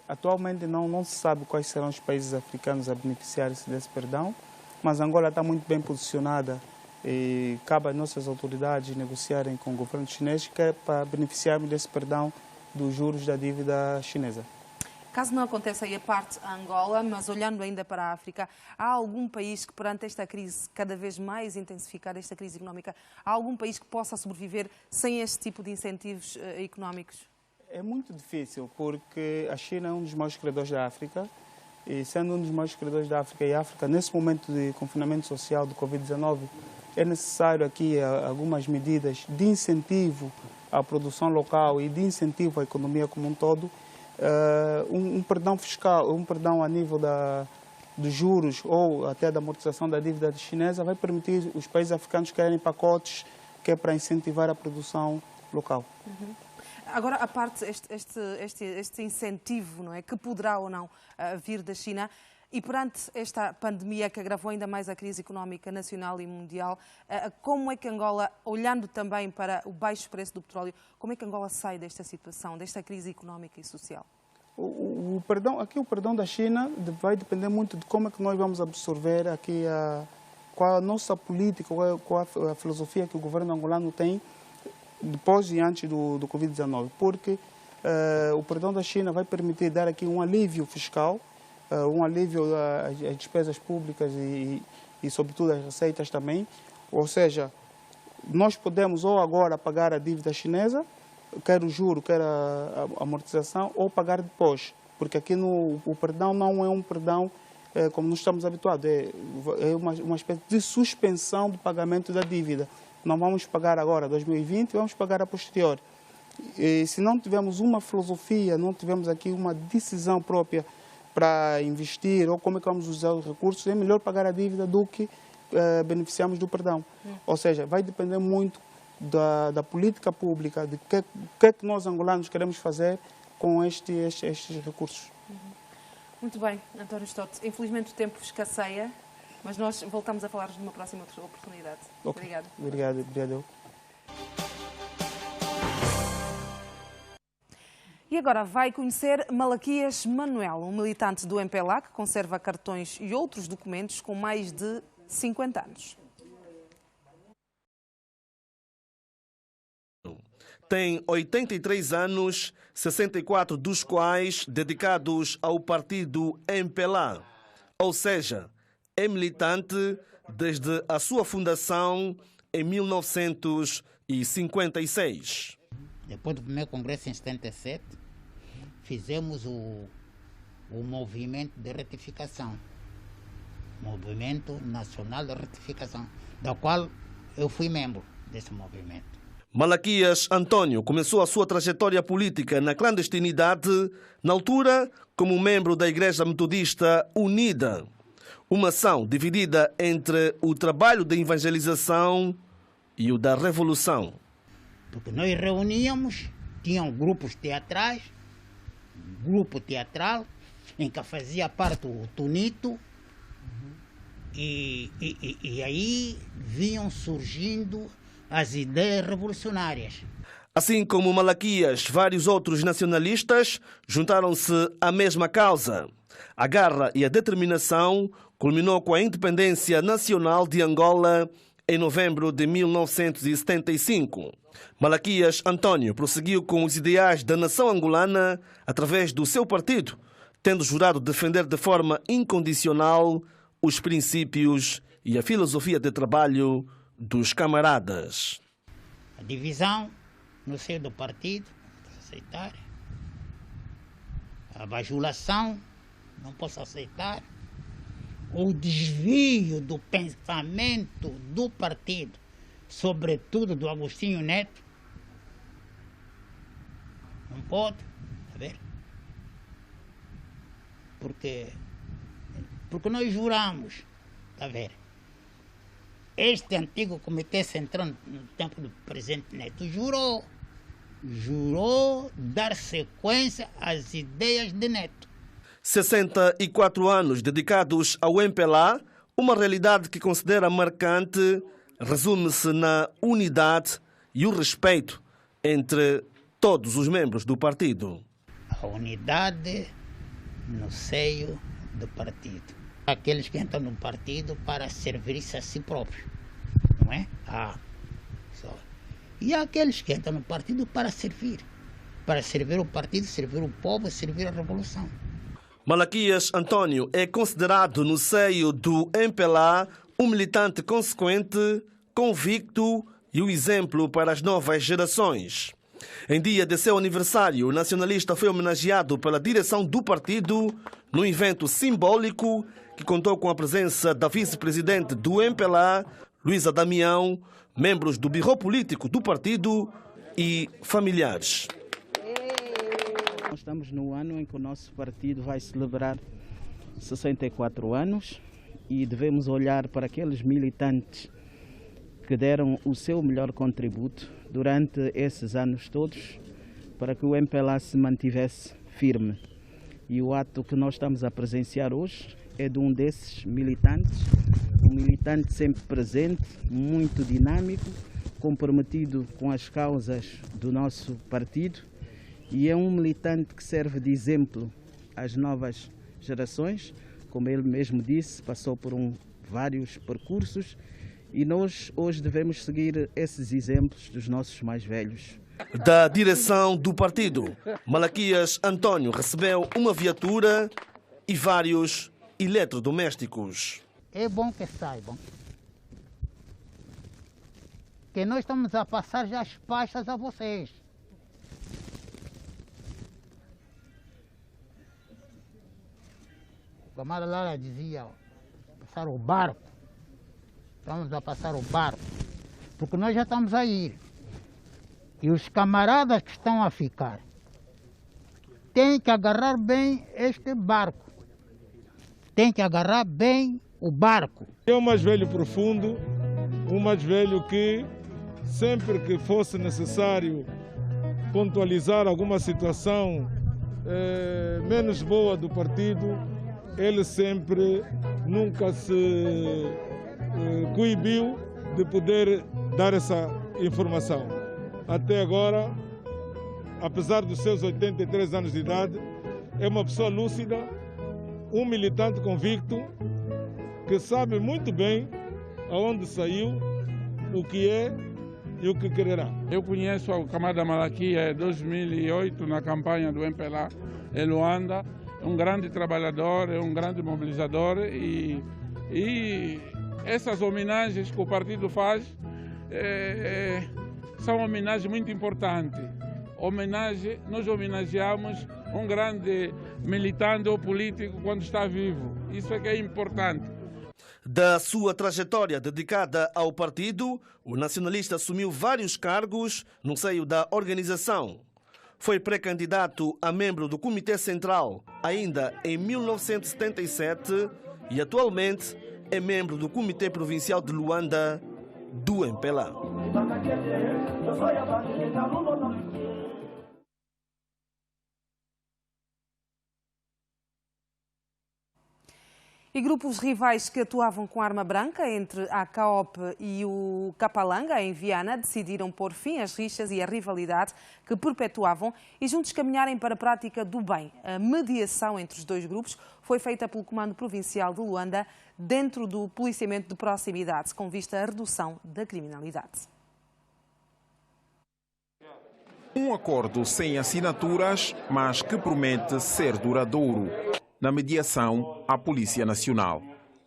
Atualmente não se sabe quais serão os países africanos a beneficiar-se desse perdão, mas Angola está muito bem posicionada e cabe às nossas autoridades negociarem com o governo chinês que é para beneficiarmos desse perdão dos juros da dívida chinesa. Caso não aconteça aí a parte a Angola, mas olhando ainda para a África, há algum país que perante esta crise cada vez mais intensificada, esta crise económica, há algum país que possa sobreviver sem este tipo de incentivos económicos? É muito difícil, porque a China é um dos maiores credores da África, e sendo um dos maiores credores da África, e a África, nesse momento de confinamento social do Covid-19, é necessário aqui algumas medidas de incentivo à produção local e de incentivo à economia como um todo, um perdão fiscal, um perdão a nível dos juros ou até da amortização da dívida chinesa vai permitir os países africanos criarem pacotes que é para incentivar a produção local. Agora, a parte, este incentivo, não é, que poderá ou não vir da China, e perante esta pandemia que agravou ainda mais a crise económica nacional e mundial, como é que Angola, olhando também para o baixo preço do petróleo, como é que Angola sai desta situação, desta crise económica e social? O perdão da China vai depender muito de como é que nós vamos absorver aqui qual a nossa política, qual a filosofia que o governo angolano tem depois e antes do Covid-19, porque o perdão da China vai permitir dar aqui um alívio fiscal, um alívio às despesas públicas e sobretudo às receitas também, ou seja, nós podemos ou agora pagar a dívida chinesa, quer o juro, quer a amortização, ou pagar depois, porque aqui o perdão não é um perdão como nós estamos habituados, é uma espécie de suspensão do pagamento da dívida. Não vamos pagar agora 2020, vamos pagar a posterior. E se não tivermos uma filosofia, não tivermos aqui uma decisão própria para investir ou como é que vamos usar os recursos, é melhor pagar a dívida do que beneficiarmos do perdão. Ou seja, vai depender muito da política pública, de que é que nós angolanos queremos fazer com estes recursos. Muito bem, António Stott. Infelizmente o tempo escasseia, mas nós voltamos a falar numa próxima oportunidade. Okay. Obrigado. Obrigado. E agora vai conhecer Malaquias Manuel, um militante do MPLA que conserva cartões e outros documentos com mais de 50 anos. Tem 83 anos, 64 dos quais dedicados ao partido MPLA. Ou seja, é militante desde a sua fundação em 1956. Depois do primeiro congresso em 77, fizemos o movimento de retificação. Movimento Nacional de Retificação, da qual eu fui membro desse movimento. Malaquias Antônio começou a sua trajetória política na clandestinidade, na altura como membro da Igreja Metodista Unida. Uma ação dividida entre o trabalho de evangelização e o da revolução. Porque nós reuníamos, tinham grupos teatrais, grupo teatral, em que fazia parte o Tonito, e aí vinham surgindo as ideias revolucionárias. Assim como Malaquias, vários outros nacionalistas juntaram-se à mesma causa. A garra e a determinação culminou com a independência nacional de Angola em novembro de 1975. Malaquias Antônio prosseguiu com os ideais da nação angolana através do seu partido, tendo jurado defender de forma incondicional os princípios e a filosofia de trabalho dos camaradas. A divisão no seio do partido, não posso aceitar. A bajulação, não posso aceitar. O desvio do pensamento do partido, sobretudo do Agostinho Neto, não pode, tá vendo? Porque nós juramos, tá vendo? Este antigo Comitê Central, no tempo do presidente Neto, jurou dar sequência às ideias de Neto. 64 anos dedicados ao MPLA, uma realidade que considera marcante, resume-se na unidade e o respeito entre todos os membros do partido. A unidade no seio do partido. Aqueles que entram no partido para servir-se a si próprio, não é? E aqueles que entram no partido para servir o partido, servir o povo, servir a revolução. Malaquias Antônio é considerado no seio do MPLA um militante consequente, convicto e um exemplo para as novas gerações. Em dia de seu aniversário, o nacionalista foi homenageado pela direção do partido num evento simbólico que contou com a presença da vice-presidente do MPLA, Luísa Damião, membros do birô político do partido e familiares. Nós estamos no ano em que o nosso partido vai celebrar 64 anos e devemos olhar para aqueles militantes que deram o seu melhor contributo durante esses anos todos para que o MPLA se mantivesse firme. E o ato que nós estamos a presenciar hoje é de um desses militantes, um militante sempre presente, muito dinâmico, comprometido com as causas do nosso partido e é um militante que serve de exemplo às novas gerações. Como ele mesmo disse, passou por vários percursos e nós hoje devemos seguir esses exemplos dos nossos mais velhos. Da direção do partido, Malaquias António recebeu uma viatura e vários eletrodomésticos. É bom que saibam que nós estamos a passar já as pastas a vocês. O camarada Lara dizia, passar o barco. Estamos a passar o barco, porque nós já estamos a ir. E os camaradas que estão a ficar têm que agarrar bem este barco. Tem que agarrar bem o barco. É um mais velho profundo, um mais velho que sempre que fosse necessário pontualizar alguma situação menos boa do partido, ele sempre nunca se coibiu de poder dar essa informação. Até agora, apesar dos seus 83 anos de idade, é uma pessoa lúcida, um militante convicto, que sabe muito bem aonde saiu, o que é e o que quererá. Eu conheço o camarada Malaquias em 2008, na campanha do MPLA em Luanda. É um grande trabalhador, é um grande mobilizador e essas homenagens que o partido faz são homenagens muito importantes. Nós homenageamos um grande militante ou político quando está vivo. Isso é que é importante. Da sua trajetória dedicada ao partido, o nacionalista assumiu vários cargos no seio da organização. Foi pré-candidato a membro do Comitê Central ainda em 1977 e atualmente é membro do Comitê Provincial de Luanda do MPLA. E grupos rivais que atuavam com arma branca entre a CAOP e o Capalanga, em Viana, decidiram pôr fim às rixas e à rivalidade que perpetuavam e juntos caminharem para a prática do bem. A mediação entre os dois grupos foi feita pelo Comando Provincial de Luanda dentro do policiamento de proximidade, com vista à redução da criminalidade. Um acordo sem assinaturas, mas que promete ser duradouro. Na mediação, a Polícia Nacional.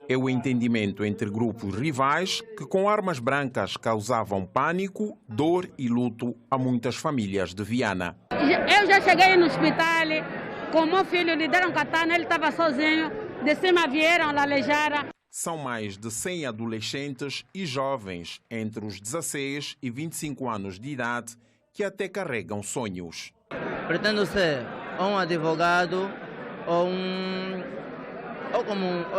É o entendimento entre grupos rivais que com armas brancas causavam pânico, dor e luto a muitas famílias de Viana. Eu já cheguei no hospital, com meu filho lhe deram katana, ele estava sozinho, de cima vieram, aleijaram. São mais de 100 adolescentes e jovens entre os 16 e 25 anos de idade que até carregam sonhos. Pretendo ser um advogado ou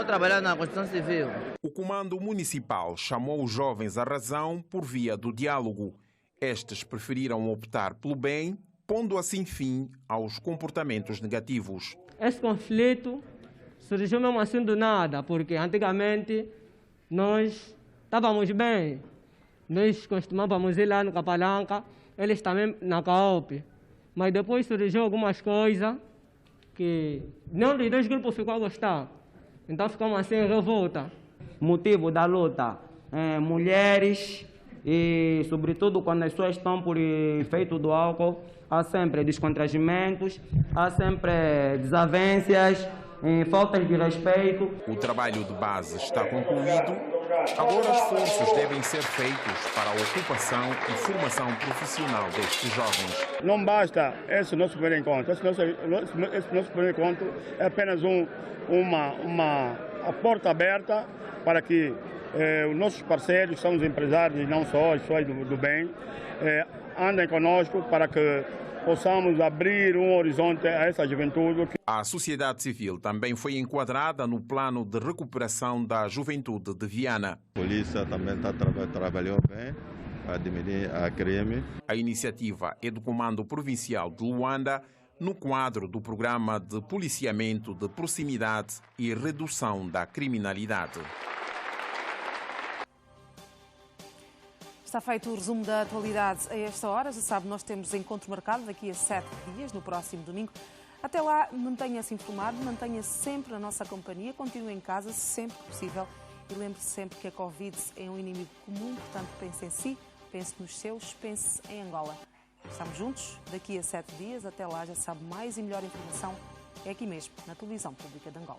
trabalhar na construção civil. O comando municipal chamou os jovens à razão por via do diálogo. Estes preferiram optar pelo bem, pondo assim fim aos comportamentos negativos. Esse conflito surgiu mesmo assim do nada, porque antigamente nós estávamos bem. Nós costumávamos ir lá no Capalanga, eles também na CAOP. Mas depois surgiu algumas coisas que nenhum dos dois grupos ficou a gostar. Então ficamos assim em revolta. Motivo da luta, mulheres e sobretudo quando as pessoas estão por efeito do álcool, há sempre descontragimentos, há sempre desavenças, faltas de respeito. O trabalho de base está concluído. Agora esforços devem ser feitos para a ocupação e formação profissional destes jovens. Não basta esse nosso primeiro encontro. Esse nosso primeiro encontro é apenas uma porta aberta para que os nossos parceiros, são os empresários e não só, as pessoas do bem, andem conosco para que possamos abrir um horizonte a essa juventude. A sociedade civil também foi enquadrada no plano de recuperação da juventude de Viana. A polícia também trabalhou bem para diminuir a crime. A iniciativa é do Comando Provincial de Luanda, no quadro do Programa de Policiamento de Proximidade e Redução da Criminalidade. Está feito o resumo da atualidade a esta hora. Já sabe, nós temos encontro marcado daqui a 7 dias, no próximo domingo. Até lá, mantenha-se informado, mantenha-se sempre na nossa companhia, continue em casa sempre que possível e lembre-se sempre que a Covid é um inimigo comum, portanto pense em si, pense nos seus, pense em Angola. Estamos juntos daqui a 7 dias. Até lá, já sabe, mais e melhor informação é aqui mesmo, na Televisão Pública de Angola.